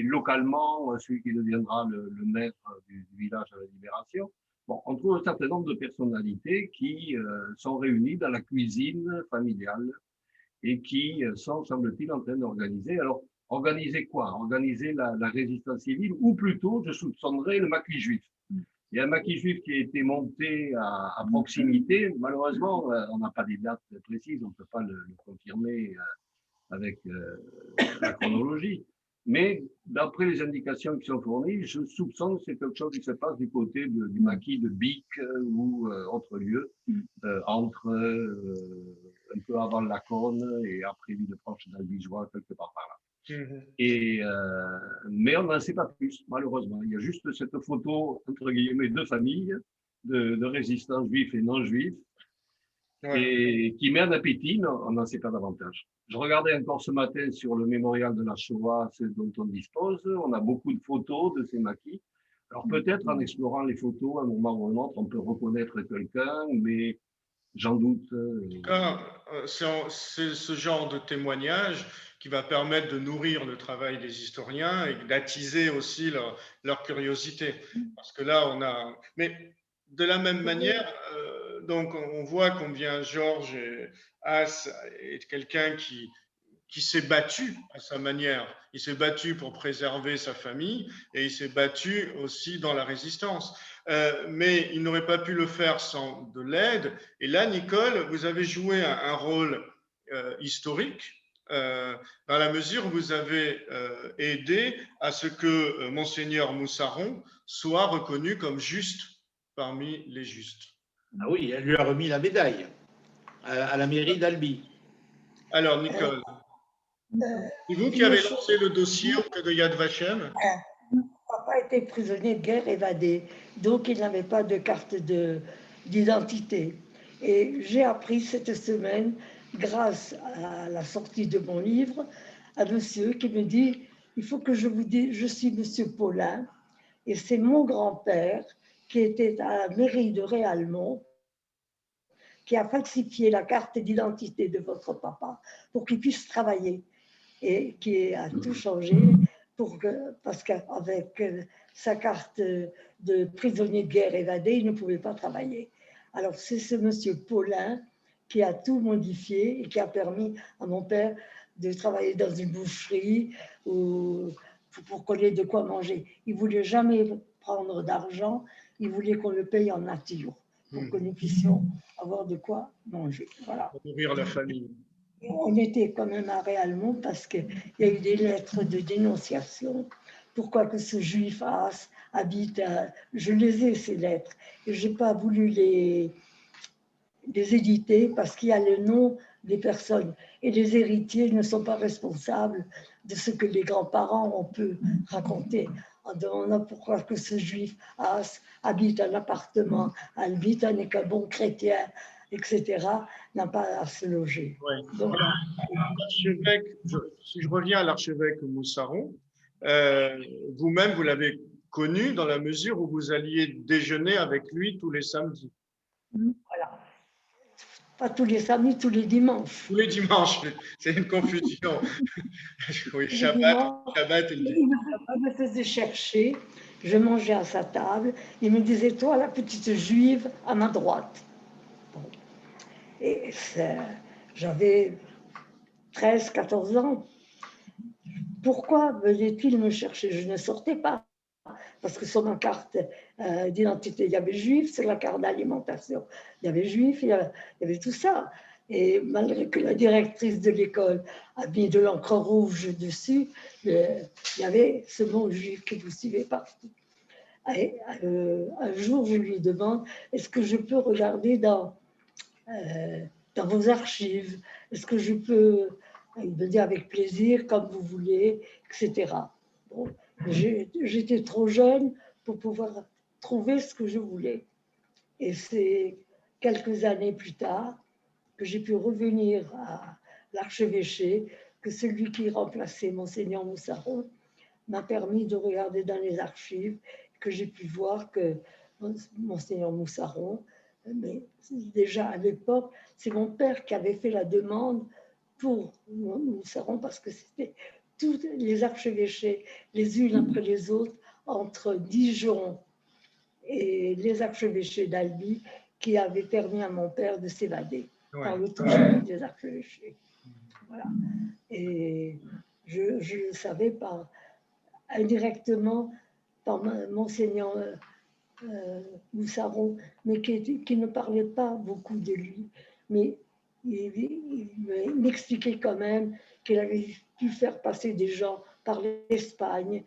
Localement, celui qui deviendra le maire du village à la Libération. Bon, on trouve un certain nombre de personnalités qui sont réunies dans la cuisine familiale et qui sont, semble-t-il, en train d'organiser. Alors, organiser quoi? Organiser la résistance civile, ou plutôt, je soupçonnerais le maquis juif. Il y a un maquis juif qui a été monté à proximité. Malheureusement, on n'a pas des dates précises, on ne peut pas le confirmer avec la chronologie. Mais d'après les indications qui sont fournies, je soupçonne que c'est quelque chose qui se passe du côté du maquis de Bic ou autre lieu, entre un peu avant la Cône et après Villefranche d'Albigeois, quelque part par là. Mais on n'en sait pas plus, malheureusement. Il y a juste cette photo, entre guillemets, de famille, de résistants juifs et non juifs, et qui met un appétit, mais on n'en sait pas davantage. Je regardais encore ce matin sur le mémorial de la Shoah, ce dont on dispose. On a beaucoup de photos de ces maquis. Alors peut-être en explorant les photos, à un moment ou à un autre, on peut reconnaître quelqu'un, mais j'en doute. C'est ce genre de témoignage qui va permettre de nourrir le travail des historiens et d'attiser aussi leur curiosité. Parce que là, on a... Mais de la même manière, donc on voit combien Georges Haas est quelqu'un qui s'est battu à sa manière. Il s'est battu pour préserver sa famille et il s'est battu aussi dans la résistance. Mais il n'aurait pas pu le faire sans de l'aide. Et là, Nicole, vous avez joué un rôle historique dans la mesure où vous avez aidé à ce que Monseigneur Moussaron soit reconnu comme juste parmi les justes. Ah oui, elle lui a remis la médaille à la mairie d'Albi. Alors, Nicole, c'est vous qui avez lancé le dossier auprès de Yad Vashem? Papa était prisonnier de guerre évadé. donc il n'avait pas de carte d'identité. Et j'ai appris cette semaine, grâce à la sortie de mon livre, un monsieur qui me dit, il faut que je vous dise, je suis monsieur Paulin, et c'est mon grand-père qui était à la mairie de Réalmont, qui a falsifié la carte d'identité de votre papa pour qu'il puisse travailler et qui a tout changé parce qu'avec sa carte de prisonnier de guerre évadé, il ne pouvait pas travailler. Alors c'est ce monsieur Paulin qui a tout modifié et qui a permis à mon père de travailler dans une boucherie ou pour qu'on ait de quoi manger. Il ne voulait jamais prendre d'argent, il voulait qu'on le paye en nature pour que nous puissions avoir de quoi manger. Voilà. Pour nourrir la famille. On était quand même à Réalmont parce qu'il y a eu des lettres de dénonciation. Pourquoi que ce juif habite à... Je les ai, ces lettres, et je n'ai pas voulu les éditer parce qu'il y a le nom des personnes. Et les héritiers ne sont pas responsables de ce que les grands-parents ont pu raconter en demandant pourquoi que ce juif habite un appartement, habite un bon chrétien, etc., n'a pas à se loger. Ouais. Donc, Si je reviens à l'archevêque Moussaron, vous-même, vous l'avez connu dans la mesure où vous alliez déjeuner avec lui tous les samedis. voilà. Pas tous les samedis, tous les dimanches. Tous les dimanches, c'est une confusion. Oui, Shabbat et le dimanche. Il me faisait chercher, je mangeais à sa table, il me disait, toi, la petite juive, à ma droite. Bon. Et j'avais 13, 14 ans. Pourquoi venait-il me chercher? Je ne sortais pas. Parce que sur ma carte d'identité, il y avait juif, sur la carte d'alimentation, il y avait juif, il y avait tout ça. Et malgré que la directrice de l'école a mis de l'encre rouge dessus, il y avait ce mot juif qui vous suivait partout. Et, un jour, je lui demande, est-ce que je peux regarder dans vos archives? Est-ce que je peux, il me dit avec plaisir, comme vous voulez, etc. Bon, j'étais trop jeune pour pouvoir trouver ce que je voulais. Et c'est quelques années plus tard que j'ai pu revenir à l'archevêché, que celui qui remplaçait Monseigneur Moussaron m'a permis de regarder dans les archives, que j'ai pu voir que Monseigneur Moussaron, mais déjà à l'époque, c'est mon père qui avait fait la demande pour Moussaron parce que c'était tous les archevêchés, les unes après les autres, entre Dijon et les archevêchés d'Albi, qui avaient permis à mon père de s'évader par le toucher des archevêchés. Voilà. Et je le savais indirectement par Monseigneur Moussaron, mais qui ne parlait pas beaucoup de lui, mais il m'expliquait quand même qu'il avait pu faire passer des gens par l'Espagne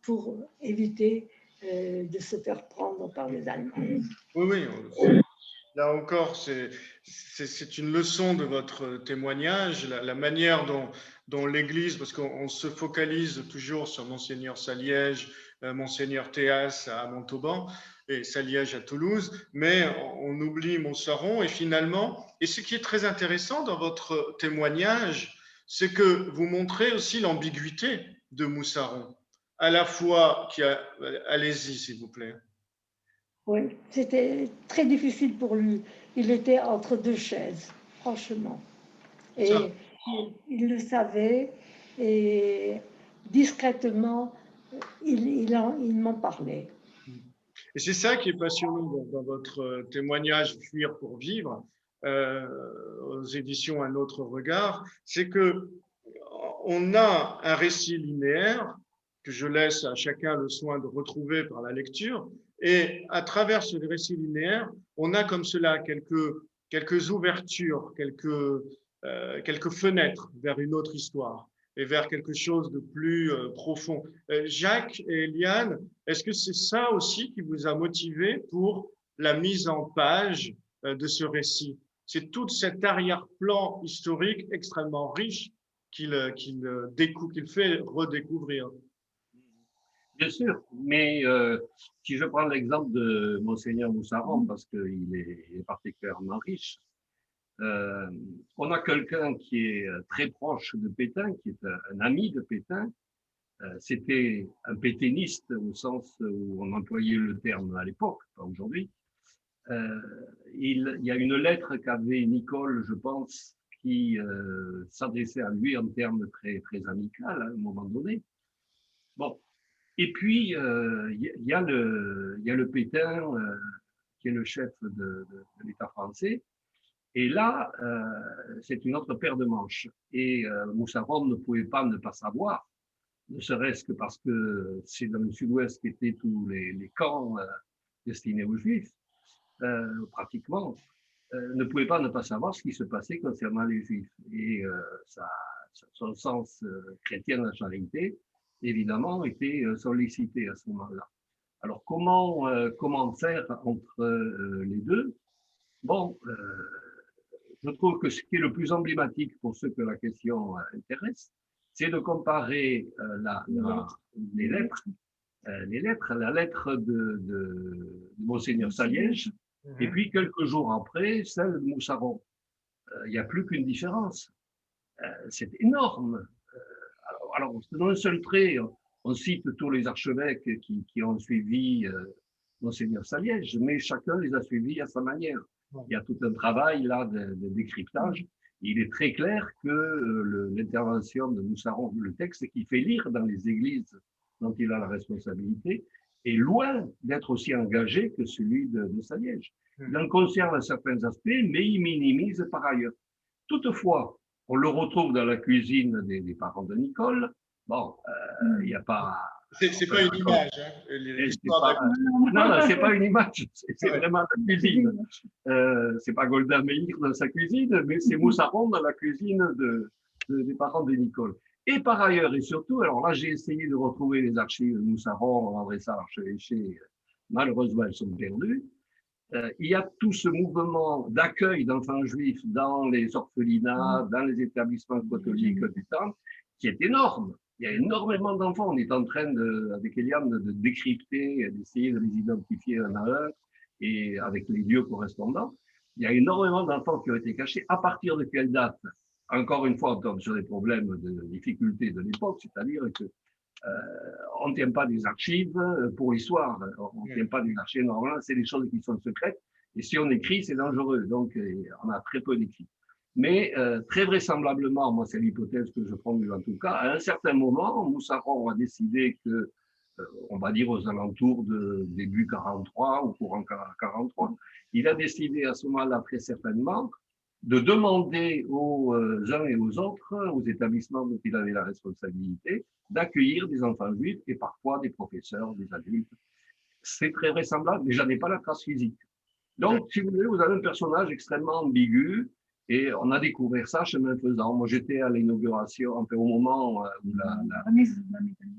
pour éviter de se faire prendre par les Allemands. Oui, là encore, c'est une leçon de votre témoignage, la manière dont l'Église, parce qu'on se focalise toujours sur Monseigneur Saliège, Monseigneur Théas à Montauban et Saliège à Toulouse, mais on oublie Moussaron et finalement, et ce qui est très intéressant dans votre témoignage, c'est que vous montrez aussi l'ambiguïté de Moussaron, à la fois allez-y s'il vous plaît. Oui, c'était très difficile pour lui. Il était entre deux chaises, franchement. Et il le savait et discrètement, il m'en parlait. Et c'est ça qui est passionnant dans votre témoignage « Fuir pour vivre », aux éditions Un autre regard, c'est qu'on a un récit linéaire que je laisse à chacun le soin de retrouver par la lecture, et à travers ce récit linéaire, on a comme cela quelques ouvertures, quelques fenêtres vers une autre histoire et vers quelque chose de plus profond. Jacques et Eliane, est-ce que c'est ça aussi qui vous a motivé pour la mise en page de ce récit? C'est tout cet arrière-plan historique extrêmement riche qu'il fait redécouvrir. Bien sûr, mais si je prends l'exemple de Monseigneur Moussaron, parce qu'il est particulièrement riche, on a quelqu'un qui est très proche de Pétain, qui est un ami de Pétain. C'était un pétainiste au sens où on employait le terme à l'époque, pas aujourd'hui. Il y a une lettre qu'avait Nicole, je pense, qui s'adressait à lui en termes très, très amicaux à un moment donné. Bon. Et puis, il y a le Pétain, qui est le chef de l'État français. Et là, c'est une autre paire de manches. Et Moussaron ne pouvait pas ne pas savoir, ne serait-ce que parce que c'est dans le sud-ouest qu'étaient tous les camps destinés aux Juifs, pratiquement, ne pouvait pas ne pas savoir ce qui se passait concernant les Juifs. Et son sens chrétien de la charité, évidemment, était sollicité à ce moment-là. Alors, comment faire entre les deux? Bon, je trouve que ce qui est le plus emblématique pour ceux que la question intéresse, c'est de comparer les lettres, la lettre de Monseigneur Saliège, et puis quelques jours après, celle de Moussaron. Il n'y a plus qu'une différence. C'est énorme. Alors, dans un seul trait, on cite tous les archevêques qui ont suivi Monseigneur Saliège, mais chacun les a suivis à sa manière. Il y a tout un travail là de décryptage. Il est très clair que l'intervention de Moussaron, le texte qui fait lire dans les églises dont il a la responsabilité, est loin d'être aussi engagé que celui de Saliège. Il en conserve certains aspects, mais il minimise par ailleurs. Toutefois, on le retrouve dans la cuisine des parents de Nicole. Bon, il n'y a pas... C'est pas une image. Non, c'est pas une image. C'est vraiment la cuisine. C'est pas Golda Meir dans sa cuisine, mais c'est Moussaron dans la cuisine des parents de Nicole. Et par ailleurs, et surtout, alors là, j'ai essayé de retrouver les archives de Moussaron, André Sarr, archevêché. Malheureusement, elles sont perdues. Il y a tout ce mouvement d'accueil d'enfants juifs dans les orphelinats, dans les établissements catholiques du temps, qui est énorme. Il y a énormément d'enfants. On est en train, avec Eliane, de décrypter, d'essayer de les identifier un à un, et avec les lieux correspondants. Il y a énormément d'enfants qui ont été cachés. À partir de quelle date? Encore une fois, on tombe sur des problèmes de difficulté de l'époque, c'est-à-dire que on ne tient pas des archives pour l'histoire. On ne tient pas des archives normalement, c'est des choses qui sont secrètes. Et si on écrit, c'est dangereux. Donc, on a très peu d'écrits. Mais très vraisemblablement, moi, c'est l'hypothèse que je formule en tout cas, à un certain moment, Moussaron a décidé que, on va dire aux alentours de début 43 ou courant 43, il a décidé à ce moment-là, très certainement, de demander aux uns et aux autres, aux établissements dont il avait la responsabilité, d'accueillir des enfants juifs et parfois des professeurs, des adultes. C'est très vraisemblable, mais j'en ai pas la trace physique. Donc, si vous voulez, vous avez un personnage extrêmement ambigu et on a découvert ça chemin faisant. Moi, j'étais à l'inauguration, un peu au moment où à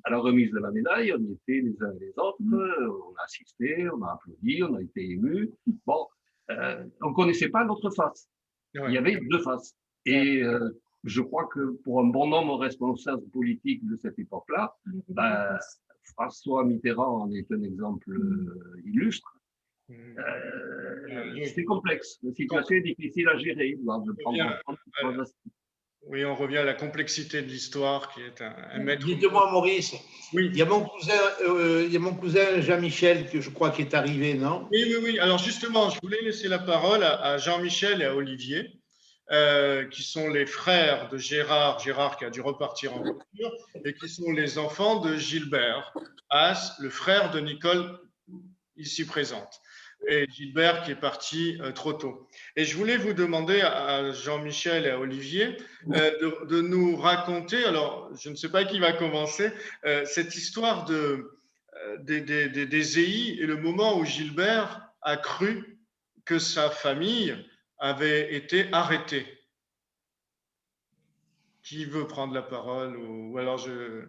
la remise de la médaille, on y était les uns et les autres, on a assisté, on a applaudi, on a été émus. Bon, on ne connaissait pas notre face. Il y avait deux faces. Et je crois que pour un bon nombre de responsables politiques de cette époque-là, François Mitterrand en est un exemple illustre. C'est complexe. La situation est difficile à gérer. Oui, on revient à la complexité de l'histoire qui est un maître. Dites-moi, Maurice, oui. il y a mon cousin Jean-Michel, que je crois qui est arrivé, non? Oui. Alors justement, je voulais laisser la parole à Jean-Michel et à Olivier, qui sont les frères de Gérard qui a dû repartir en voiture, et qui sont les enfants de Gilbert Haas, le frère de Nicole, ici présente. Et Gilbert qui est parti trop tôt. Et je voulais vous demander à Jean-Michel et à Olivier de nous raconter, alors je ne sais pas qui va commencer, cette histoire des EI et le moment où Gilbert a cru que sa famille avait été arrêtée. Qui veut prendre la parole ou alors je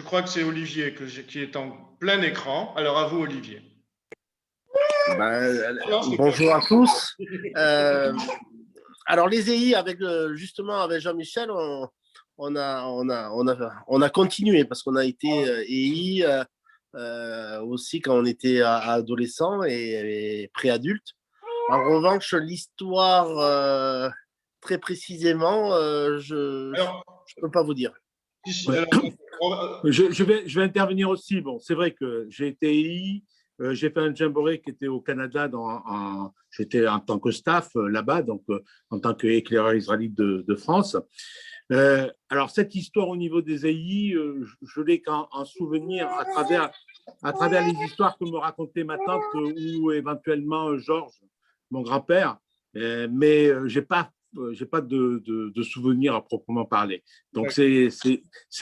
crois que c'est Olivier qui est en plein écran. Alors à vous, Olivier. Bonjour à tous. Alors les EI, justement avec Jean-Michel, on a continué parce qu'on a été EI aussi quand on était adolescent et préadulte. En revanche, l'histoire, très précisément, je ne peux pas vous dire. Je vais intervenir aussi. Bon, c'est vrai que j'ai été EI, j'ai fait un jamboree qui était au Canada. J'étais en tant que staff là-bas, donc en tant qu'éclaireur israélite de France. Alors, cette histoire au niveau des EI, je l'ai qu'en souvenir à travers les histoires que me racontait ma tante ou éventuellement Georges, mon grand-père, mais je n'ai pas de souvenir à proprement parler. Donc, c'est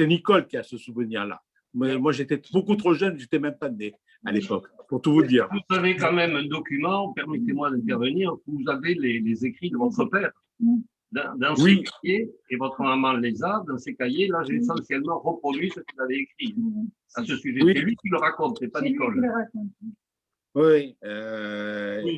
Nicole qui a ce souvenir-là. Moi, j'étais beaucoup trop jeune, je n'étais même pas né à l'époque, pour tout vous dire. Vous avez quand même un document, permettez-moi d'intervenir, où vous avez les écrits de votre père. Dans ces cahiers, et votre maman les a, dans ces cahiers, là, j'ai essentiellement reproduit ce qu'il avait écrit à ce sujet. C'est lui qui le raconte, c'est pas Nicole. Oui,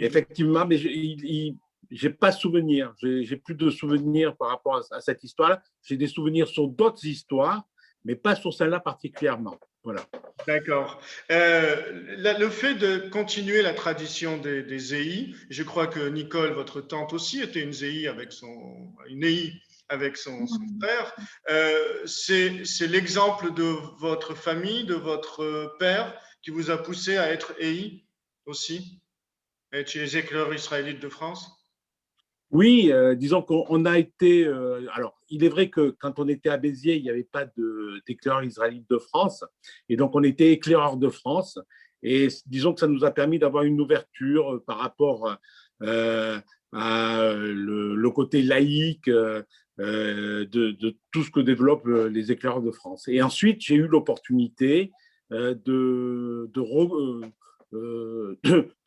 effectivement, mais j'ai pas souvenir. J'ai plus de souvenirs par rapport à cette histoire-là. J'ai des souvenirs sur d'autres histoires, mais pas sur celle-là particulièrement. Voilà. D'accord. Le fait de continuer la tradition des EI, je crois que Nicole, votre tante aussi, était une EI avec son frère. C'est l'exemple de votre famille, de votre père, qui vous a poussé à être EI aussi, à être chez les éclaireurs israélites de France? Oui, disons qu'on a été. Alors, il est vrai que quand on était à Béziers, il n'y avait pas d'éclaireur israélite de France. Et donc, on était éclaireur de France. Et disons que ça nous a permis d'avoir une ouverture par rapport à le côté laïque de tout ce que développent les éclaireurs de France. Et ensuite, j'ai eu l'opportunité de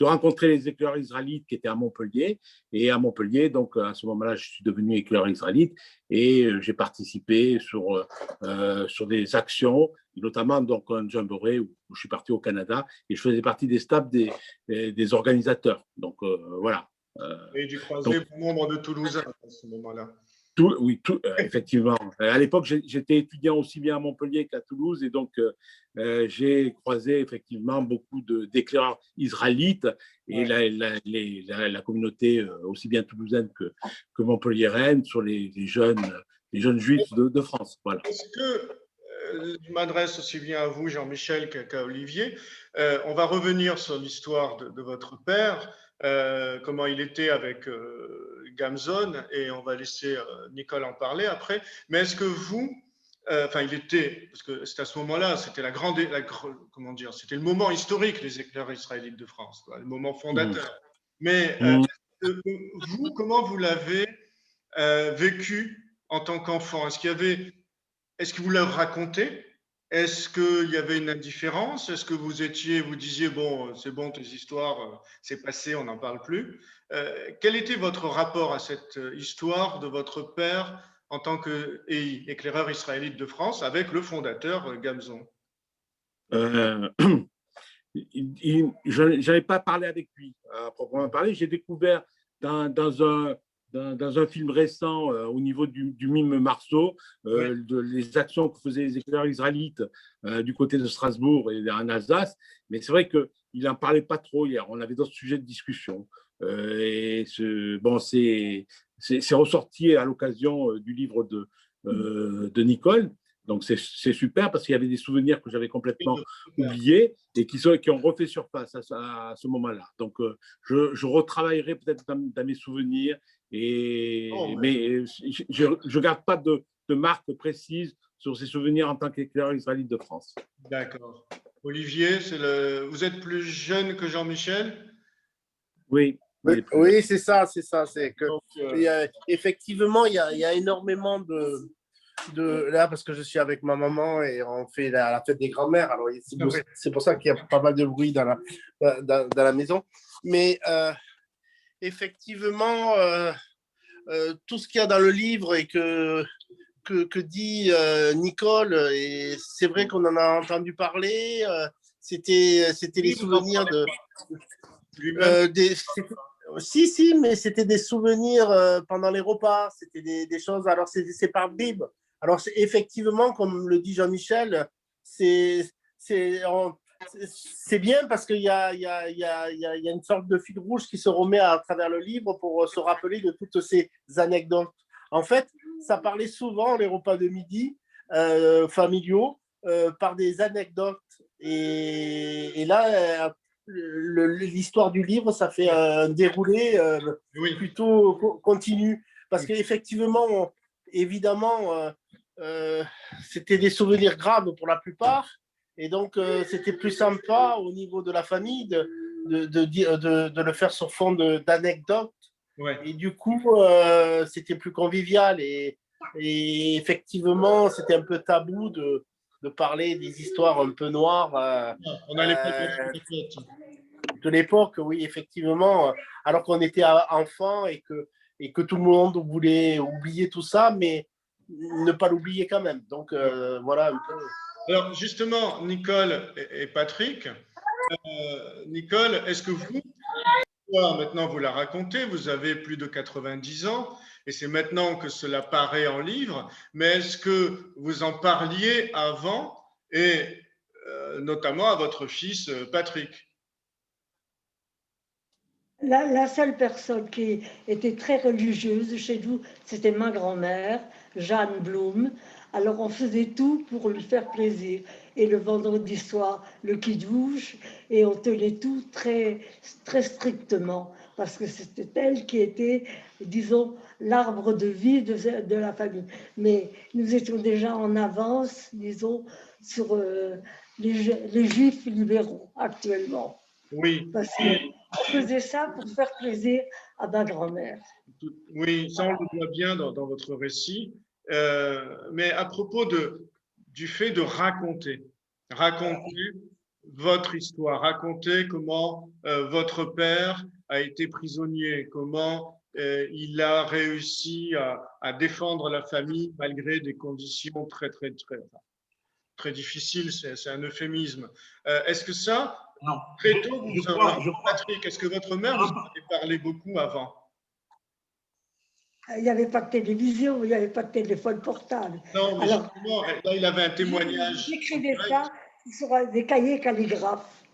rencontrer les éclaireurs israélites qui étaient à Montpellier. Et à Montpellier, donc à ce moment-là, je suis devenu éclaireur israélite et j'ai participé sur des actions, notamment donc un jamboree où je suis parti au Canada et je faisais partie des staffs des organisateurs. Donc voilà. Et du croisé bon nombre de Toulousains à ce moment-là. Effectivement. À l'époque, j'étais étudiant aussi bien à Montpellier qu'à Toulouse et donc j'ai croisé effectivement beaucoup d'éclaireurs israélites et la communauté aussi bien toulousaine que montpelliéraine sur les jeunes juifs de France. Voilà. Est-ce que je m'adresse aussi bien à vous, Jean-Michel, qu'à Olivier. On va revenir sur l'histoire de votre père, comment il était avec Gamzon, et on va laisser Nicole en parler après. Mais est-ce que vous, il était, parce que c'est à ce moment-là, c'était comment dire, c'était le moment historique, les éclaireurs israélites de France, quoi, le moment fondateur. Mais vous, comment vous l'avez vécu en tant qu'enfant? Est-ce que vous leur racontez? Est-ce qu'il y avait une indifférence? Est-ce que vous disiez, bon, c'est bon, tes histoires, c'est passé, on n'en parle plus? Quel était votre rapport à cette histoire de votre père en tant qu'éclaireur israélite de France avec le fondateur Gamzon? Je n'avais pas parlé avec lui à proprement parler. J'ai découvert dans un film récent au niveau du mime Marceau, les actions que faisaient les éclaireurs israélites du côté de Strasbourg et en Alsace. Mais c'est vrai qu'il n'en parlait pas trop hier. On avait d'autres sujets de discussion. C'est ressorti à l'occasion du livre de Nicole. Donc, c'est super parce qu'il y avait des souvenirs que j'avais complètement oubliés et qui ont refait surface à ce moment-là. Donc, je retravaillerai peut-être dans mes souvenirs, mais je ne garde pas de marque précise sur ces souvenirs en tant qu'éclaireur israélite de France. D'accord. Olivier, vous êtes plus jeune que Jean-Michel? Oui, c'est ça. C'est que, effectivement, il y a énormément là, parce que je suis avec ma maman et on fait la fête des grands-mères. Alors, c'est pour ça qu'il y a pas mal de bruit dans la maison. Mais effectivement, tout ce qu'il y a dans le livre et que dit Nicole, et c'est vrai qu'on en a entendu parler, c'était les souvenirs si, mais c'était des souvenirs pendant les repas, c'était des choses. Alors, c'est par bribes. Alors, effectivement, comme le dit Jean-Michel, c'est bien parce qu'il y a une sorte de fil rouge qui se remet à travers le livre pour se rappeler de toutes ces anecdotes. En fait, ça parlait souvent, les repas de midi familiaux, par des anecdotes. Et là, l'histoire du livre, ça fait un déroulé plutôt continu. Parce qu'effectivement, évidemment, c'était des souvenirs graves pour la plupart. Et donc, c'était plus sympa au niveau de la famille de le faire sur fond d'anecdotes. Ouais. Et du coup, c'était plus convivial. Et effectivement, c'était un peu tabou de parler des histoires un peu noires. On a de l'époque, oui, effectivement. Alors qu'on était enfant et que tout le monde voulait oublier tout ça, mais ne pas l'oublier quand même. Donc, voilà un peu. Alors, justement, Nicole et Patrick, Nicole, est-ce que vous, maintenant vous la racontez, vous avez plus de 90 ans, et c'est maintenant que cela paraît en livre, mais est-ce que vous en parliez avant, et notamment à votre fils Patrick? La seule personne qui était très religieuse chez nous, c'était ma grand-mère, Jeanne Blum. Alors on faisait tout pour lui faire plaisir. Et le vendredi soir, le kidouche, et on tenait tout très, très strictement, parce que c'était elle qui était, disons, l'arbre de vie de la famille. Mais nous étions déjà en avance, disons, sur les juifs libéraux actuellement. Oui. Parce qu'on faisait ça pour faire plaisir à ma grand-mère. Oui, ça on le voit bien dans votre récit. Mais à propos du fait de raconter votre histoire, raconter comment votre père a été prisonnier, comment il a réussi à défendre la famille malgré des conditions très difficiles, c'est un euphémisme. Est-ce que ça, non, très tôt, Patrick, est-ce que votre mère vous en avait parlé beaucoup avant? Il n'y avait pas de télévision, il n'y avait pas de téléphone portable. Non, mais alors, justement, là, il avait un témoignage. J'écrivais ça sur des cahiers calligraphes.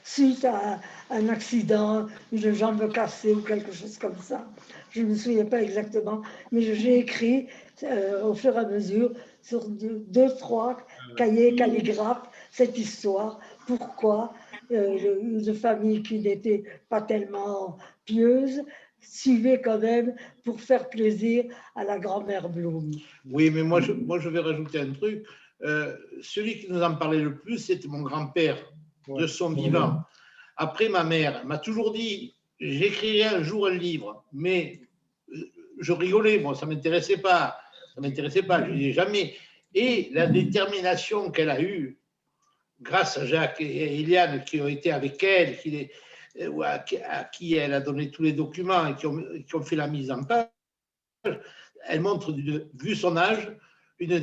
Suite à un accident, une jambe cassée ou quelque chose comme ça. Je ne me souviens pas exactement, mais j'ai écrit au fur et à mesure sur deux, trois cahiers calligraphes cette histoire. Pourquoi une famille qui n'était pas tellement pieuse suivait quand même pour faire plaisir à la grand-mère Blum. Oui, mais moi je vais rajouter un truc. Celui qui nous en parlait le plus, c'était mon grand-père, de son vivant. Après, ma mère m'a toujours dit, j'écrirai un jour un livre, mais je rigolais, moi, ça ne m'intéressait pas. Ça m'intéressait pas, je ne disais jamais. Et la détermination qu'elle a eue, grâce à Jacques et Eliane qui ont été avec elle, à qui elle a donné tous les documents et qui ont fait la mise en page, elle montre, vu son âge, une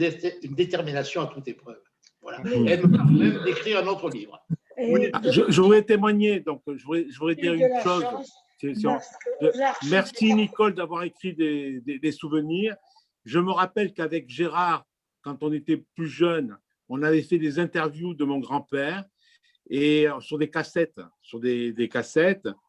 détermination à toute épreuve. Voilà. Elle me parle même d'écrire un autre livre. Oui, je voudrais témoigner, donc je voudrais dire une chose. Merci Nicole d'avoir écrit des souvenirs. Je me rappelle qu'avec Gérard, quand on était plus jeune, on avait fait des interviews de mon grand-père et sur des cassettes,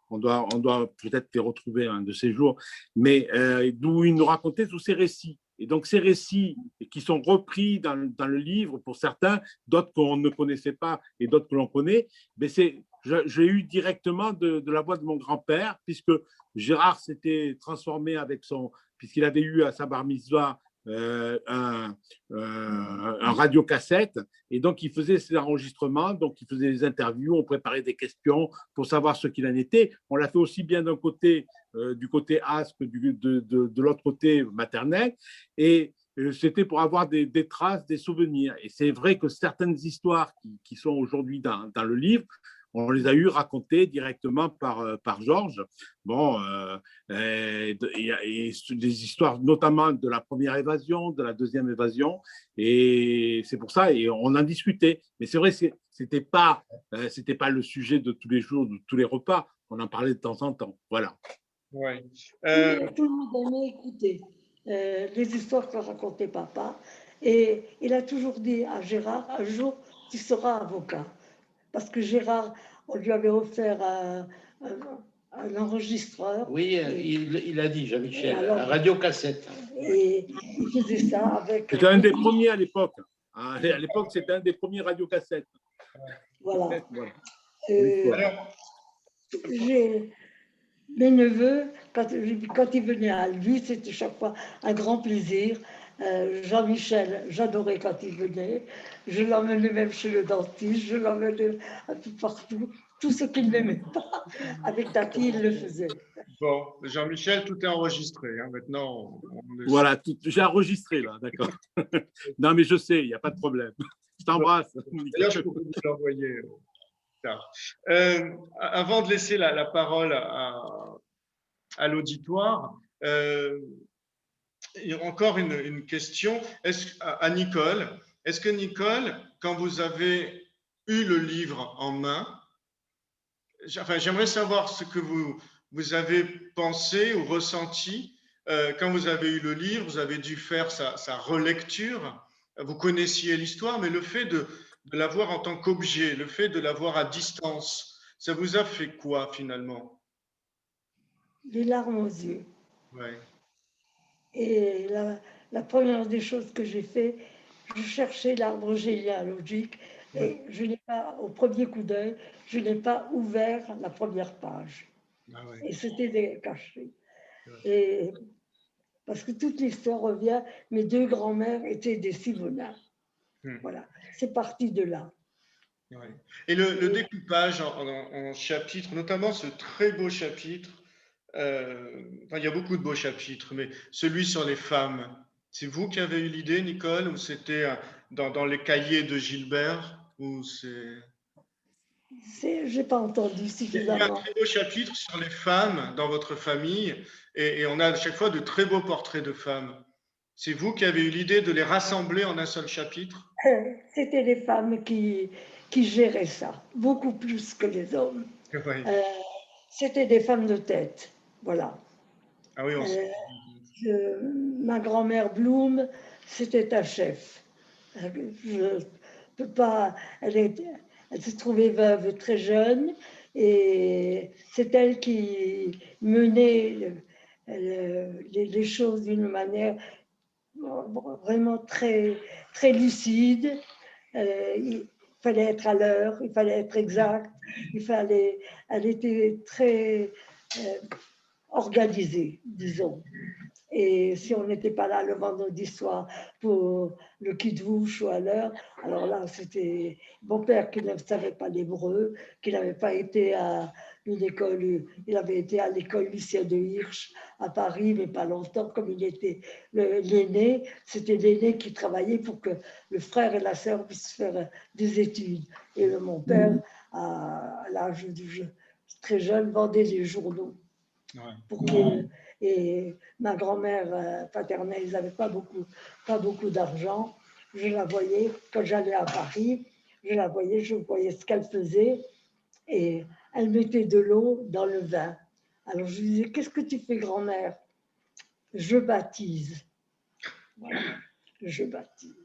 on doit peut-être les retrouver un de ces jours, mais d'où il nous racontait tous ces récits. Et donc, ces récits qui sont repris dans le livre pour certains, d'autres qu'on ne connaissait pas et d'autres que l'on connaît, mais j'ai eu directement de la voix de mon grand-père, puisque Gérard s'était transformé puisqu'il avait eu à sa bar mitzvah un radiocassette, et donc il faisait ses enregistrements, donc il faisait des interviews, on préparait des questions pour savoir ce qu'il en était. On l'a fait aussi bien d'un côté, du côté as que de l'autre côté maternel, et c'était pour avoir des traces, des souvenirs. Et c'est vrai que certaines histoires qui sont aujourd'hui dans le livre, on les a eu racontées directement par Georges. Bon, et des histoires notamment de la première évasion, de la deuxième évasion, et c'est pour ça, et on en discutait. Mais c'est vrai, c'était pas le sujet de tous les jours, de tous les repas. On en parlait de temps en temps. Voilà. Ouais. Tout le monde aimait écouter. les histoires que racontait papa. Et il a toujours dit à Gérard, un jour, tu seras avocat. Parce que Gérard, on lui avait offert un enregistreur. Oui, il a dit, Jean-Michel, un radiocassette. Et il faisait ça avec... C'était un des premiers à l'époque. À l'époque, c'était un des premiers radiocassettes. Voilà. Voilà. J'ai mes neveux, quand ils venaient à lui, c'était chaque fois un grand plaisir. Jean-Michel, j'adorais quand il venait. Je l'emmenais même chez le dentiste, je l'emmenais un peu partout. Tout ce qu'il n'aimait pas, avec Tati, il le faisait. Bon, Jean-Michel, tout est enregistré. Hein. Maintenant, voilà, j'ai enregistré là, d'accord. Non, mais je sais, il n'y a pas de problème. Je t'embrasse. D'ailleurs, je peux vous l'envoyer tard. Avant de laisser la parole à l'auditoire, encore une question à Nicole. Est-ce que Nicole, quand vous avez eu le livre en main, j'aimerais savoir ce que vous avez pensé ou ressenti quand vous avez eu le livre. Vous avez dû faire sa relecture. Vous connaissiez l'histoire, mais le fait de l'avoir en tant qu'objet, le fait de l'avoir à distance, ça vous a fait quoi finalement? Les larmes aux yeux. Ouais. Et la première des choses que j'ai fait, je cherchais l'arbre généalogique et je n'ai pas, au premier coup d'œil, je n'ai pas ouvert la première page. Ah ouais. Et c'était caché. Et parce que toute l'histoire revient, mes deux grands-mères étaient des Simonins. Voilà, c'est parti de là. Ouais. Et le découpage en chapitres, notamment ce très beau chapitre, il y a beaucoup de beaux chapitres, mais celui sur les femmes, c'est vous qui avez eu l'idée, Nicole, ou c'était dans les cahiers de Gilbert, ou c'est... J'ai pas entendu suffisamment. Il y a un très beau chapitre sur les femmes dans votre famille, et on a à chaque fois de très beaux portraits de femmes. C'est vous qui avez eu l'idée de les rassembler en un seul chapitre? C'était les femmes qui géraient ça, beaucoup plus que les hommes. Oui. C'était des femmes de tête, voilà. Ah oui, ma grand-mère Bloom, c'était un chef. Je peux pas. Elle se trouvait veuve très jeune et c'est elle qui menait les choses d'une manière vraiment très, très lucide. Il fallait être à l'heure, il fallait être exact, elle était très organisée, disons. Et si on n'était pas là le vendredi soir pour le kidouche ou à l'heure, alors là, c'était mon père qui ne savait pas l'hébreu, qui n'avait pas été à une école, il avait été à l'école Lucien de Hirsch à Paris, mais pas longtemps, comme il était l'aîné, c'était l'aîné qui travaillait pour que le frère et la sœur puissent faire des études. Et mon père, à l'âge très jeune, vendait des journaux. Pour et ma grand-mère paternelle, ils n'avaient pas beaucoup d'argent. Je la voyais, quand j'allais à Paris, je voyais ce qu'elle faisait et elle mettait de l'eau dans le vin. Alors je lui disais, qu'est-ce que tu fais, grand-mère? Je baptise. Voilà, je baptise.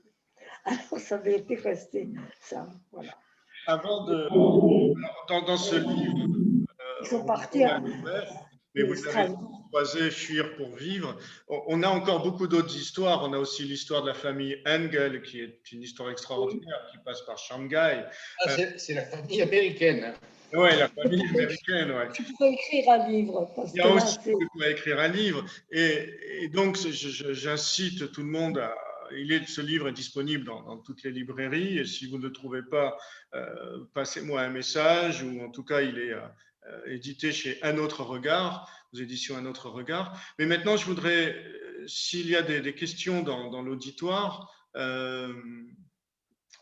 Alors ça avait été resté ça, voilà. Avant dans ce livre, ils sont partis mais vous avez croisé Fuir pour vivre. On a encore beaucoup d'autres histoires. On a aussi l'histoire de la famille Engel, qui est une histoire extraordinaire, qui passe par Shanghai. C'est la famille américaine. Oui, la famille américaine, ouais. Tu pourrais écrire un livre. Il y a aussi tu pourrais écrire un livre. Et donc, j'incite tout le monde à... ce livre est disponible dans toutes les librairies. Et si vous ne le trouvez pas, passez-moi un message, ou en tout cas, il est édité chez Un Autre Regard, aux éditions Un Autre Regard. Mais maintenant, je voudrais, s'il y a des questions dans l'auditoire,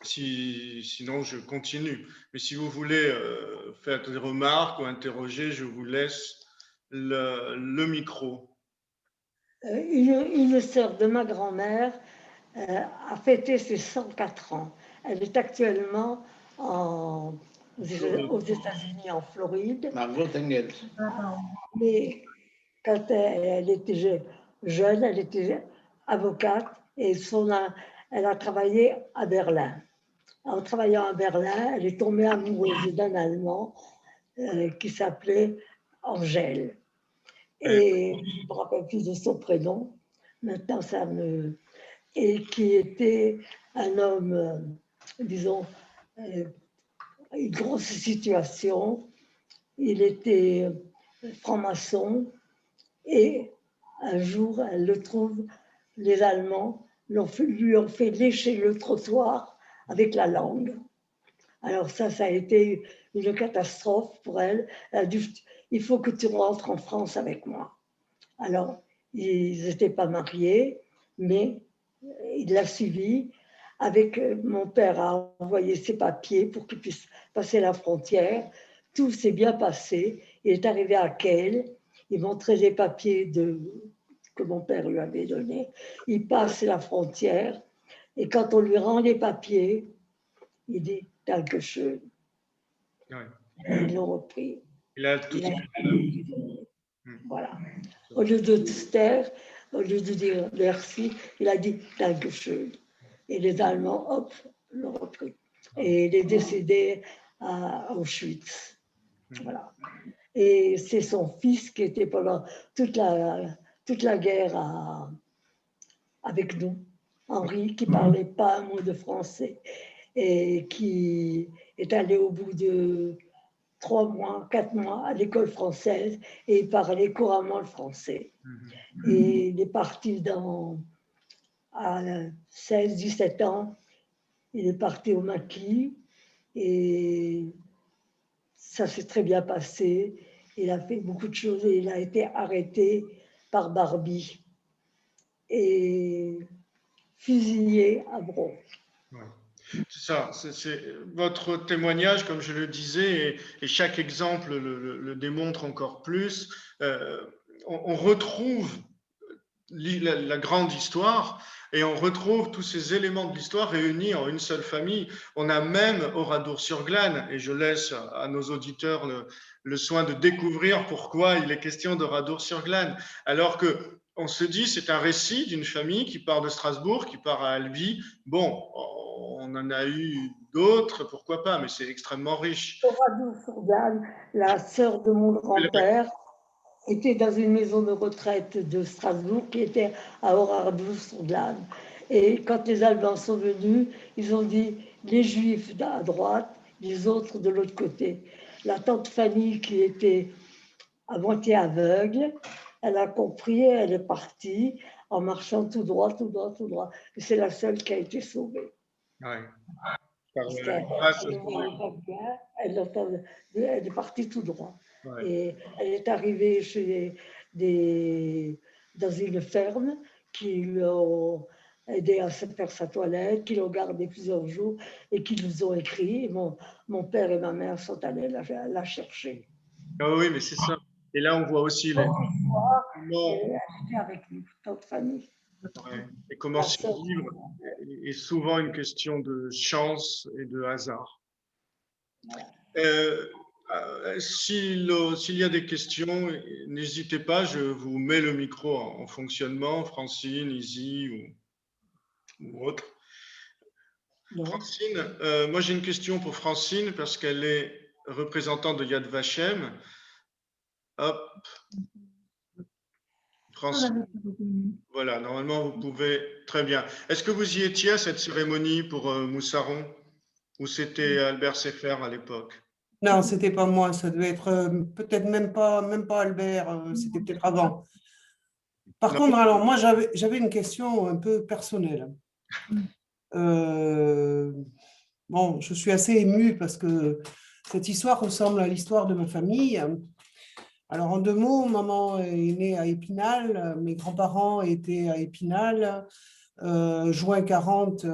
sinon je continue. Mais si vous voulez faire des remarques ou interroger, je vous laisse le micro. Une sœur de ma grand-mère a fêté ses 104 ans. Elle est actuellement aux États-Unis, en Floride. Margot Engels. Mais quand elle était jeune, elle était avocate et elle a travaillé à Berlin. En travaillant à Berlin, elle est tombée amoureuse d'un Allemand qui s'appelait Angèle. Et je ne me rappelle plus de son prénom. Maintenant, ça me... Et qui était un homme, disons, une grosse situation. Il était franc-maçon et un jour, elle le trouve, les Allemands lui ont fait lécher le trottoir avec la langue. Alors ça a été une catastrophe pour elle. Elle a dit, il faut que tu rentres en France avec moi. Alors, ils n'étaient pas mariés, mais il l'a suivi. Mon père a envoyé ses papiers pour qu'il puisse passer la frontière. Tout s'est bien passé. Il est arrivé à Kehl. Il montrait les papiers que mon père lui avait donnés. Il passe la frontière. Et quand on lui rend les papiers, il dit « Dankeschön ». Ils l'ont repris. Voilà. Au lieu de se taire, au lieu de dire merci, il a dit « Dankeschön ». Et les Allemands, hop, l'ont repris. Et il est décédé à Auschwitz. Voilà. Et c'est son fils qui était pendant toute la guerre avec nous, Henri, qui ne parlait pas un mot de français et qui est allé au bout de 3 mois, 4 mois à l'école française et il parlait couramment le français. Et il est parti à 16, 17 ans, il est parti au Maquis et ça s'est très bien passé. Il a fait beaucoup de choses et il a été arrêté par Barbie et fusillé à Bron. C'est ça, c'est votre témoignage, comme je le disais, et chaque exemple le démontre encore plus. On retrouve la grande histoire et on retrouve tous ces éléments de l'histoire réunis en une seule famille. On a même Oradour-sur-Glane, et je laisse à nos auditeurs le soin de découvrir pourquoi il est question d'Oradour-sur-Glane, alors que on se dit c'est un récit d'une famille qui part de Strasbourg, qui part à Albi. Bon, on en a eu d'autres, pourquoi pas, mais c'est extrêmement riche. Oradour-sur-Glane, la sœur de mon grand-père, était dans une maison de retraite de Strasbourg qui était à Oradour-sur-Glane. Et quand les Allemands sont venus, ils ont dit les Juifs à droite, les autres de l'autre côté. La tante Fanny, qui était à moitié aveugle, elle a compris et elle est partie en marchant tout droit, tout droit, tout droit. Et c'est la seule qui a été sauvée. Ouais. Elle est partie tout droit. Ouais. Et elle est arrivée dans une ferme qui l'ont aidé à se faire sa toilette, qui l'ont gardée plusieurs jours et qui nous ont écrit. Et mon père et ma mère sont allés la chercher. Ah oui, mais c'est ça. Et là, on voit aussi les... Elle était avec nous, notre famille. Ouais. Et comment survivre est souvent une question de chance et de hasard. S'il y a des questions, n'hésitez pas, je vous mets le micro en fonctionnement, Francine, Izzy ou autre. Francine, moi j'ai une question pour Francine parce qu'elle est représentante de Yad Vashem. Hop. Francine. Voilà, normalement vous pouvez. Très bien. Est-ce que vous y étiez à cette cérémonie pour Moussaron ou c'était Albert Sefer à l'époque? Non, c'était pas moi, ça devait être peut-être même pas Albert, c'était peut-être avant. Par contre, alors moi j'avais une question un peu personnelle. Bon, je suis assez émue parce que cette histoire ressemble à l'histoire de ma famille. Alors en 2 mots, maman est née à Épinal, mes grands-parents étaient à Épinal. Juin 40,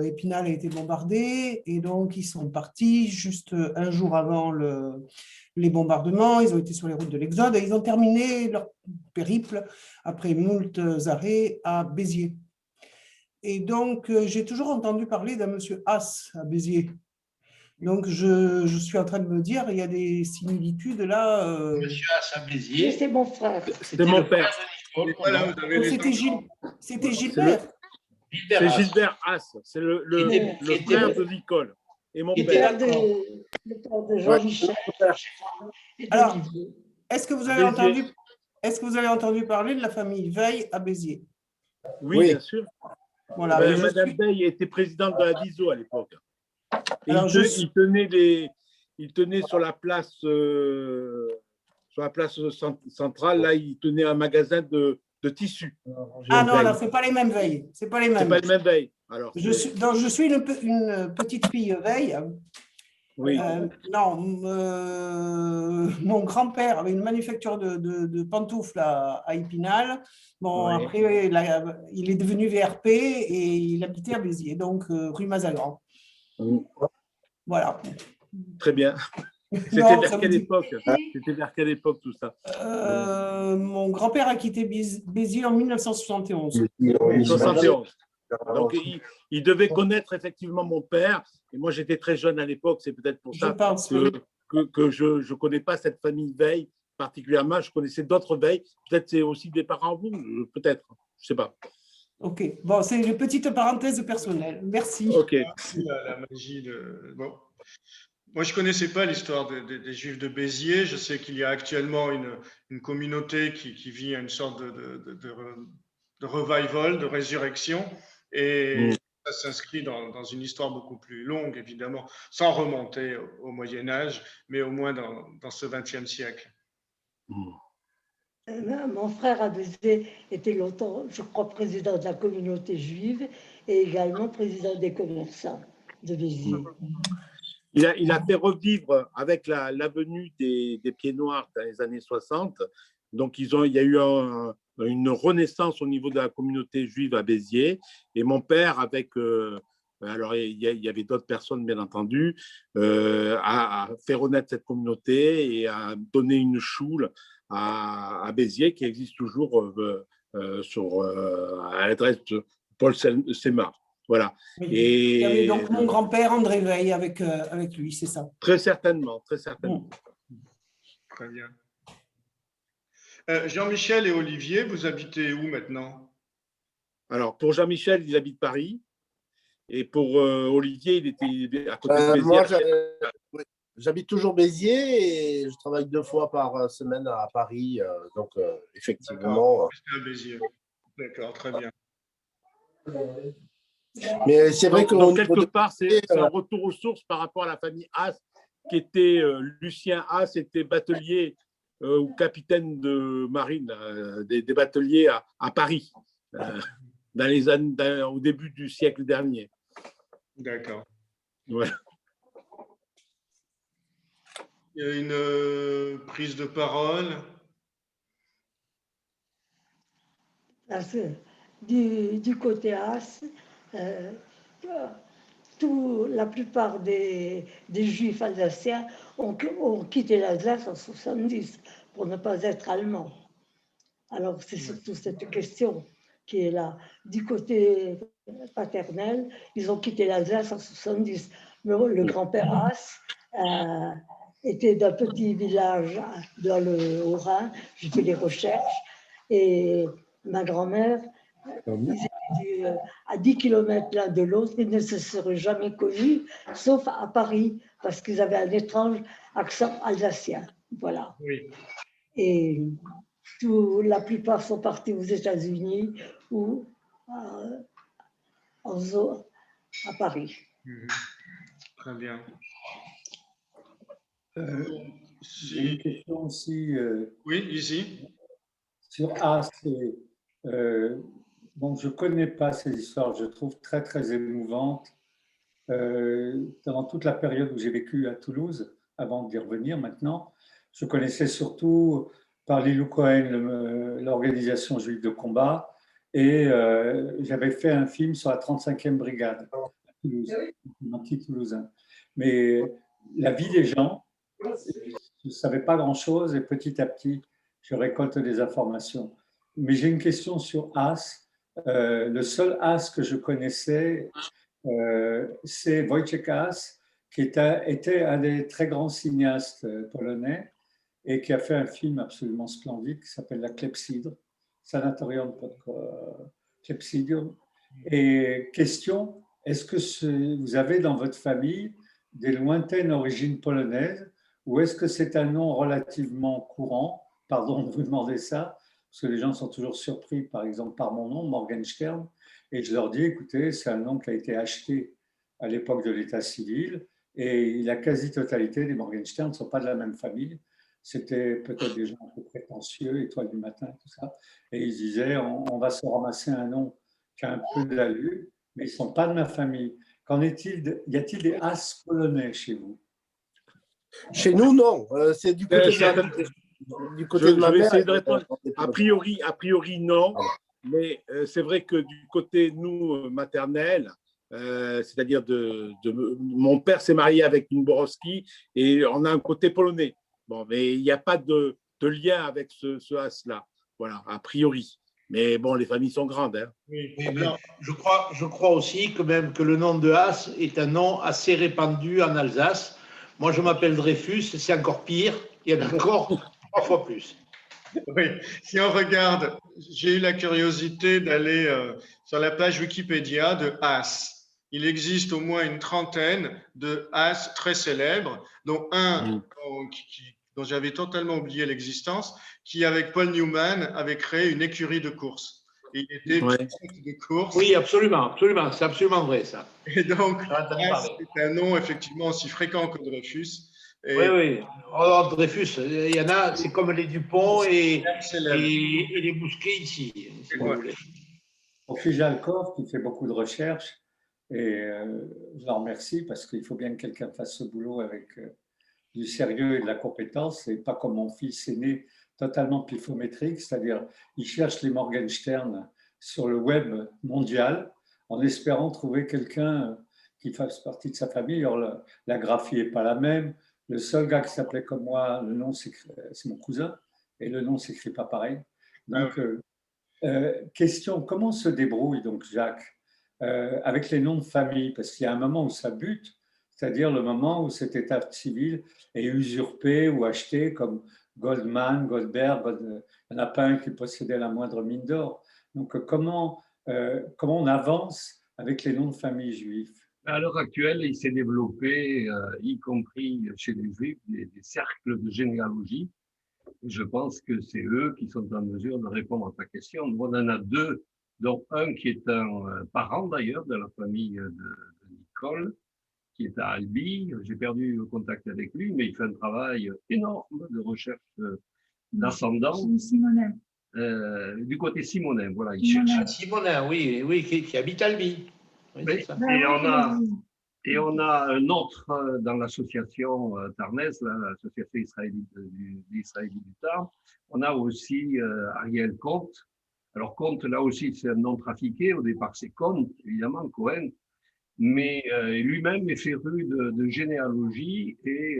Épinal a été bombardé et donc ils sont partis juste un jour avant les bombardements. Ils ont été sur les routes de l'Exode et ils ont terminé leur périple après moult arrêts à Béziers. Et donc j'ai toujours entendu parler d'un monsieur Haas à Béziers. Donc je suis en train de me dire il y a des similitudes là. Monsieur Haas à Béziers. C'est mon frère. C'était mon père. Voilà, vous avez les C'était Gilbert. C'est Gilbert Haas, c'est le frère de Nicole et mon père. Le père de Jean-Michel. Alors, est-ce que vous avez entendu parler de la famille Veil à Béziers? Oui, bien sûr. Voilà, Madame Veil était présidente de la Viso à l'époque. Et Alors, il tenait sur la place centrale, là, il tenait un magasin de tissus. Ah non, alors, ce n'est pas les mêmes Veilles. C'est pas les mêmes. C'est pas les mêmes Veilles. Alors, je suis une petite fille Veille. Oui. Mon grand-père avait une manufacture de pantoufles à Épinal. Bon, Oui. après, il est devenu VRP et il habitait à Béziers, donc rue Mazagran. Voilà. Très bien. C'était vers quelle époque? C'était vers quelle époque tout ça? Mon grand-père a quitté Béziers en 1971. 71. Donc, il devait connaître effectivement mon père. Et moi, j'étais très jeune à l'époque. C'est peut-être pour ça que je ne connais pas cette famille Veil particulièrement. Je connaissais d'autres Veil. Peut-être c'est aussi des parents, vous, peut-être. Je ne sais pas. Ok. Bon, c'est une petite parenthèse personnelle. Merci. Ok. La magie de... Bon. Moi, je ne connaissais pas l'histoire des Juifs de Béziers. Je sais qu'il y a actuellement une communauté qui vit une sorte de revival, de résurrection. Et ça s'inscrit dans une histoire beaucoup plus longue, évidemment, sans remonter au Moyen-Âge, mais au moins dans ce XXe siècle. Mon frère à Béziers était longtemps, je crois, président de la communauté juive et également président des commerçants de Béziers. Il a fait revivre avec la venue des Pieds Noirs dans les années 60. Donc, il y a eu une renaissance au niveau de la communauté juive à Béziers. Et mon père, alors il y avait d'autres personnes, bien entendu, a fait renaître cette communauté et a donné une choule à Béziers qui existe toujours à l'adresse de Paul Sémar. Voilà. Oui. Et il y avait donc mon grand-père André Veil avec lui, c'est ça? Très certainement, très certainement. Très bien. Jean-Michel et Olivier, vous habitez où maintenant? Alors, pour Jean-Michel, il habite Paris. Et pour Olivier, il était à côté de Béziers. Moi, j'habite toujours Béziers et je travaille 2 fois par semaine à Paris. Donc, effectivement. À Béziers. D'accord, très bien. Mais c'est vrai que quelque part, c'est un retour aux sources par rapport à la famille Haas, qui était Lucien Haas, était batelier ou capitaine de marine des bateliers à Paris, au début du siècle dernier. D'accord. Voilà. Il y a une prise de parole. Du côté Haas, la plupart des Juifs alsaciens ont quitté l'Alsace en 70 pour ne pas être allemands. Alors, c'est surtout cette question qui est là. Du côté paternel, ils ont quitté l'Alsace en 70. Le grand-père Haas était d'un petit village dans le Haut-Rhin. J'ai fait des recherches. Et ma grand-mère, ils étaient à 10 km l'un de l'autre, ils ne se seraient jamais connus, sauf à Paris, parce qu'ils avaient un étrange accent alsacien. Voilà. Oui. Et la plupart sont partis aux États-Unis ou à Paris. Très bien. J'ai une question aussi. Oui, ici. Sur Haas. Bon, je ne connais pas ces histoires, je trouve très, très émouvantes. Dans toute la période où j'ai vécu à Toulouse, avant d'y revenir maintenant, je connaissais surtout par Lilou Cohen, l'organisation juive de combat, et j'avais fait un film sur la 35e brigade à Toulouse, un anti-toulousain. Mais la vie des gens, je ne savais pas grand-chose et petit à petit, je récolte des informations. Mais j'ai une question sur Haas. Le seul Haas que je connaissais, c'est Wojciech Haas, qui était un des très grands cinéastes polonais et qui a fait un film absolument splendide qui s'appelle La Clepsydre. Sanatorium Clepsydium. Et question, est-ce que vous avez dans votre famille des lointaines origines polonaises ou est-ce que c'est un nom relativement courant? Pardon de vous demander ça, parce que les gens sont toujours surpris, par exemple, par mon nom, Morgenstern, et je leur dis, écoutez, c'est un nom qui a été acheté à l'époque de l'état civil, et la quasi-totalité des Morgenstern ne sont pas de la même famille. C'était peut-être des gens un peu prétentieux, étoiles du matin, tout ça, et ils disaient, on va se ramasser un nom qui a un peu de l'allure, mais ils ne sont pas de ma famille. Qu'en est-il y a-t-il des as polonais chez vous? Chez nous, non. C'est du côté de ma vais mère. essayer de répondre. A priori, non. Mais c'est vrai que du côté, nous, maternel, c'est-à-dire mon père s'est marié avec une Borowski et on a un côté polonais. Bon, mais il n'y a pas de lien avec ce as-là. Voilà, a priori. Mais bon, les familles sont grandes. Hein. Oui, mais je crois aussi que même que le nom de As est un nom assez répandu en Alsace. Moi, je m'appelle Dreyfus, c'est encore pire. Il y en a encore 3 fois plus. Oui, si on regarde, j'ai eu la curiosité d'aller sur la page Wikipédia de As. Il existe au moins une trentaine de As très célèbres, dont un dont j'avais totalement oublié l'existence, qui, avec Paul Newman, avait créé une écurie de course. Et il était pilote de course. Oui, absolument. C'est absolument vrai, ça. Et donc, c'est un nom effectivement aussi fréquent que Dreyfus. Et oui. Oh, Dreyfus, il y en a, c'est comme les Dupont et les Bousquet ici, si vous voulez. Sophie Jalkov, qui fait beaucoup de recherches, et je la remercie parce qu'il faut bien que quelqu'un fasse ce boulot avec du sérieux et de la compétence, et pas comme mon fils aîné, totalement pifométrique, c'est-à-dire il cherche les Morgenstern sur le web mondial en espérant trouver quelqu'un qui fasse partie de sa famille. Alors, la graphie n'est pas la même. Le seul gars qui s'appelait comme moi, le nom c'est mon cousin, et le nom ne s'écrit pas pareil. Donc, question, comment on se débrouille, donc, Jacques, avec les noms de famille? Parce qu'il y a un moment où ça bute, c'est-à-dire le moment où cet état civil est usurpé ou acheté, comme Goldman, Goldberg, il n'y en a pas un qui possédait la moindre mine d'or. Donc, comment on avance avec les noms de famille juifs? À l'heure actuelle, il s'est développé, y compris chez les Juifs, des cercles de généalogie. Je pense que c'est eux qui sont en mesure de répondre à ta question. On en a 2, dont un qui est un parent d'ailleurs de la famille de Nicole, qui est à Albi. J'ai perdu le contact avec lui, mais il fait un travail énorme de recherche d'ascendant. Simonin. Du côté Simonin, voilà. Simonin, oui, qui habite Albi. Oui, mais, ça. Et on a un autre dans l'association Tarnes, l'association d'Israélites du Tarn. On a aussi Ariel Comte. Alors Comte, là aussi, c'est un nom trafiqué. Au départ, c'est Comte, évidemment, Cohen. Mais lui-même est féru de généalogie et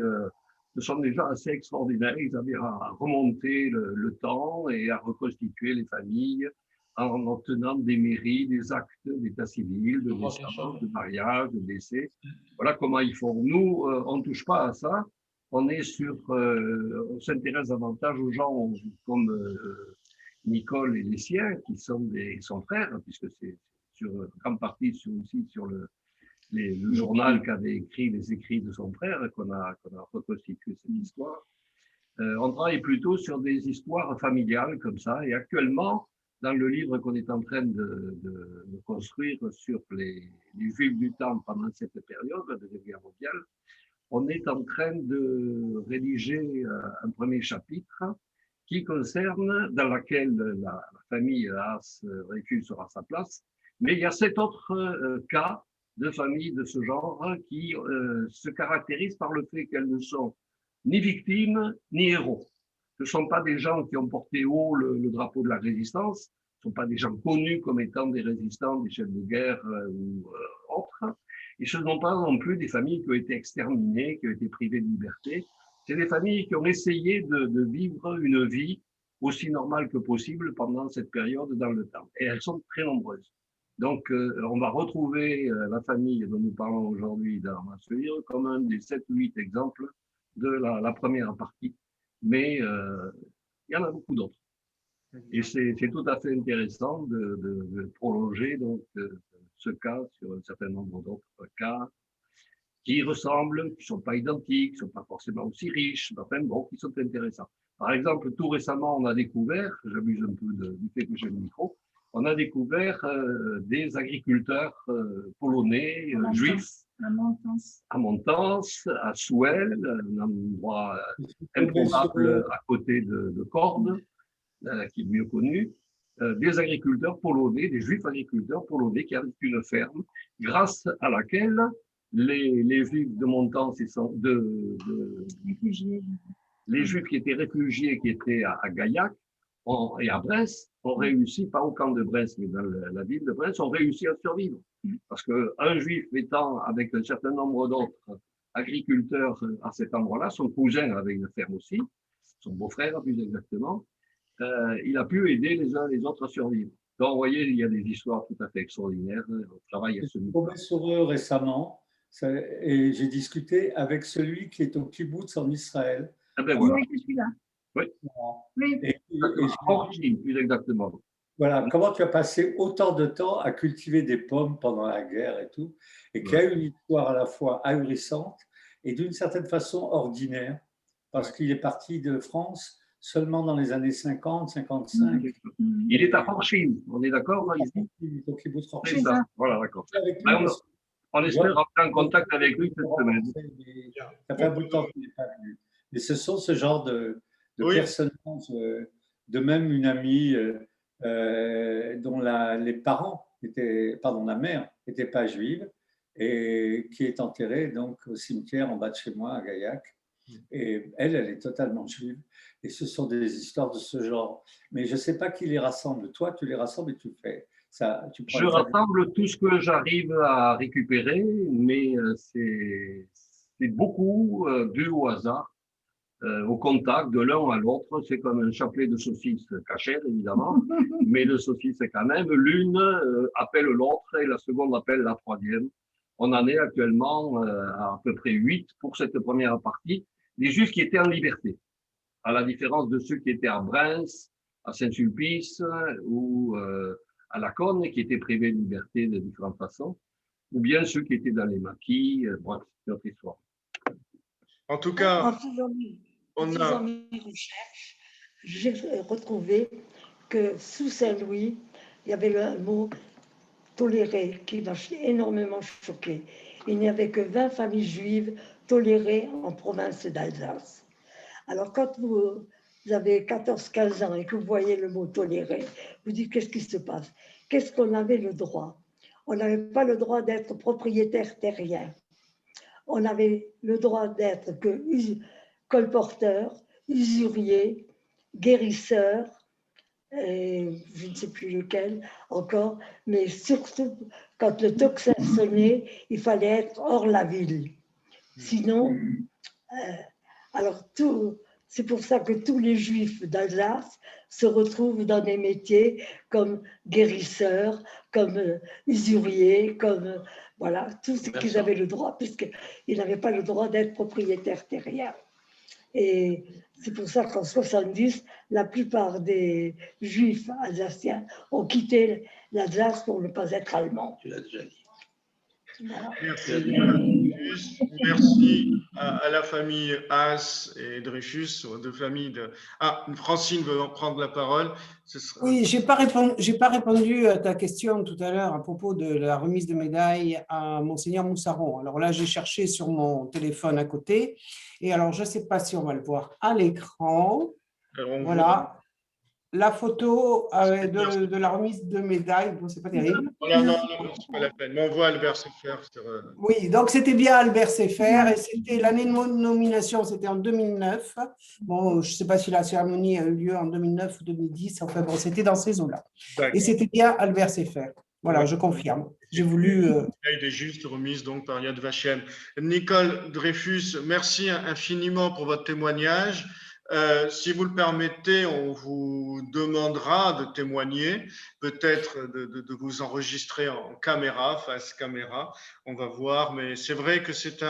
ce sont des gens assez extraordinaires. Ils avaient à remonter le temps et à reconstituer les familles en obtenant des mairies, des actes d'état civil, de naissance, de mariage, de décès. Voilà comment ils font. Nous, on ne touche pas à ça. On s'intéresse davantage aux gens comme Nicole et les siens, qui sont son frère, puisque c'est sur grande partie aussi sur le journal qu'avait écrit les écrits de son frère qu'on a reconstitué cette histoire. On travaille plutôt sur des histoires familiales comme ça. Et actuellement, dans le livre qu'on est en train de construire sur les Juifs du temps pendant cette période de la guerre mondiale, on est en train de rédiger un premier chapitre qui concerne, dans laquelle la famille As-Dreyfus aura sa place, mais il y a 7 autres cas de familles de ce genre qui se caractérisent par le fait qu'elles ne sont ni victimes ni héros. Ce ne sont pas des gens qui ont porté haut le drapeau de la résistance, ce ne sont pas des gens connus comme étant des résistants, des chefs de guerre ou autres, et ce ne sont pas non plus des familles qui ont été exterminées, qui ont été privées de liberté. C'est des familles qui ont essayé de vivre une vie aussi normale que possible pendant cette période dans le temps. Et elles sont très nombreuses. Donc, on va retrouver la famille dont nous parlons aujourd'hui dans ce livre comme un des 7 ou 8 exemples de la première partie. Mais il y en a beaucoup d'autres. Et c'est tout à fait intéressant de prolonger donc, ce cas sur un certain nombre d'autres cas qui ressemblent, qui ne sont pas identiques, qui ne sont pas forcément aussi riches, mais enfin bon, qui sont intéressants. Par exemple, tout récemment, on a découvert, j'abuse un peu du fait que j'ai le micro, on a découvert des agriculteurs polonais, juifs, à Montans, à Souel, un endroit improbable à côté de Cordes, qui est mieux connu, des agriculteurs polonais, des juifs agriculteurs polonais qui avaient une ferme, grâce à laquelle les juifs de Montans, les juifs qui étaient réfugiés, qui étaient à Gaillac et à Brest, ont réussi, pas au camp de Brest, mais dans la ville de Brest, ont réussi à survivre. Parce qu'un juif étant avec un certain nombre d'autres agriculteurs à cet endroit-là, son cousin avait une ferme aussi, son beau-frère plus exactement, il a pu aider les uns les autres à survivre. Donc, vous voyez, il y a des histoires tout à fait extraordinaires. On travaille à ce niveau. Je suis tombé sur eux récemment et j'ai discuté avec celui qui est au kibbutz en Israël. Ah ben voilà. Oui, je suis là. Oui. Oui. Plus exactement. Voilà, comment tu as passé autant de temps à cultiver des pommes pendant la guerre et tout, et qui a une histoire à la fois ahurissante et d'une certaine façon ordinaire, parce qu'il est parti de France seulement dans les années 50, 55. Il est à Forchine, on est d'accord ici? Au kibbutz C'est ça, voilà, d'accord. On espère rentrer en contact avec lui cette semaine. Ça fait un bout de temps qu'il n'est pas venu. Mais ce sont ce genre de personnages, de même une amie dont les parents étaient, pardon, la mère n'était pas juive et qui est enterrée donc au cimetière en bas de chez moi à Gaillac. Et elle est totalement juive. Et ce sont des histoires de ce genre. Mais je ne sais pas qui les rassemble. Toi, tu les rassembles et tu fais ça. Je rassemble tout ce que j'arrive à récupérer, mais c'est beaucoup dû au hasard, au contact de l'un à l'autre. C'est comme un chapelet de saucisses cachères, évidemment, mais de saucisses quand même. L'une appelle l'autre et la seconde appelle la troisième. On en est actuellement à peu près 8 pour cette première partie. Les juifs qui étaient en liberté, à la différence de ceux qui étaient à Brens, à Saint-Sulpice ou à la Cône, qui étaient privés de liberté de différentes façons, ou bien ceux qui étaient dans les maquis. Bref, c'est notre histoire. En tout cas, en faisant mes recherches, j'ai retrouvé que sous Saint-Louis, il y avait le mot toléré qui m'a énormément choqué. Il n'y avait que 20 familles juives tolérées en province d'Alsace. Alors, quand vous avez 14-15 ans et que vous voyez le mot toléré, vous dites qu'est-ce qui se passe? Qu'est-ce qu'on avait le droit? On n'avait pas le droit d'être propriétaire terrien. On avait le droit d'être que colporteur, usurier, guérisseur, et je ne sais plus lequel encore, mais surtout, quand le tocsin sonnait, il fallait être hors la ville. Sinon, alors c'est pour ça que tous les juifs d'Alsace se retrouvent dans des métiers comme guérisseurs, comme usuriers, comme voilà, tout ce qu'ils avaient le droit, puisqu'ils n'avaient pas le droit d'être propriétaires terriens. Et c'est pour ça qu'en 70, la plupart des juifs alsaciens ont quitté l'Alsace pour ne pas être allemands. Tu l'as déjà dit. Voilà. Merci à la famille Haas et Dreyfus, aux deux familles de... Ah, Francine veut prendre la parole. Oui, je n'ai pas répondu à ta question tout à l'heure à propos de la remise de médaille à Monseigneur Moussaron. Alors là, j'ai cherché sur mon téléphone à côté. Et alors, je ne sais pas si on va le voir à l'écran. Voilà. La photo de la remise de médaille, bon, c'est pas terrible. Non, c'est pas la peine. Mais on voit Albert Sefer. Oui, donc c'était bien Albert Sefer et c'était l'année de nomination, c'était en 2009. Bon, je ne sais pas si la cérémonie a eu lieu en 2009 ou 2010, enfin bon, c'était dans ces eaux-là. Et c'était bien Albert Sefer. Voilà, je confirme. J'ai voulu. Il est juste remise donc par Yad Vashem. Nicole Dreyfus, merci infiniment pour votre témoignage. Si vous le permettez, on vous demandera de témoigner, peut-être de vous enregistrer en caméra, face caméra. On va voir, mais c'est vrai que c'est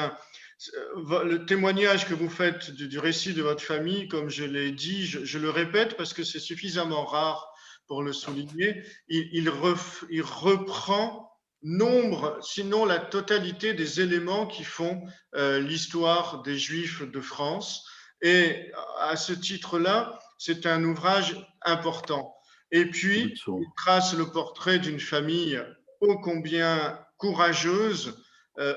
le témoignage que vous faites du récit de votre famille, comme je l'ai dit, je le répète parce que c'est suffisamment rare pour le souligner, il reprend nombre, sinon la totalité des éléments qui font l'histoire des Juifs de France. Et à ce titre-là, c'est un ouvrage important. Et puis, il trace le portrait d'une famille ô combien courageuse,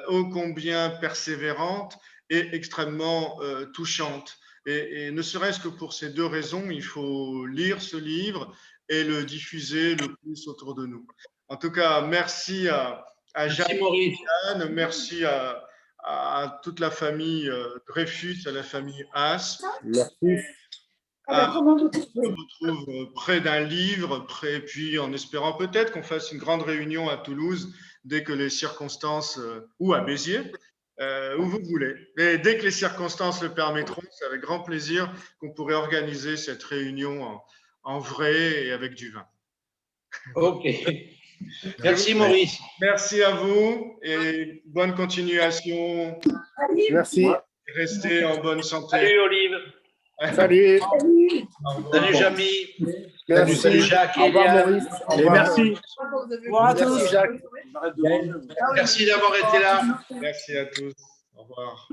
ô combien persévérante et extrêmement touchante. Et ne serait-ce que pour ces deux raisons, il faut lire ce livre et le diffuser le plus autour de nous. En tout cas, merci à Jacques, Anne, merci à toute la famille Dreyfus, à la famille Haas. Merci. On se retrouve près d'un livre, puis en espérant peut-être qu'on fasse une grande réunion à Toulouse dès que les circonstances, ou à Béziers, où vous voulez. Mais dès que les circonstances le permettront, c'est avec grand plaisir qu'on pourrait organiser cette réunion en vrai et avec du vin. Ok. Merci Maurice. Merci à vous et bonne continuation. Merci. Restez en bonne santé. Salut Olive. Salut. Salut Jamy. Merci. Salut Jacques. Au revoir Eliane. Maurice. Au Et revoir. merci. Au revoir à tous. Merci Jacques. Merci d'avoir été là. Merci à tous. Au revoir.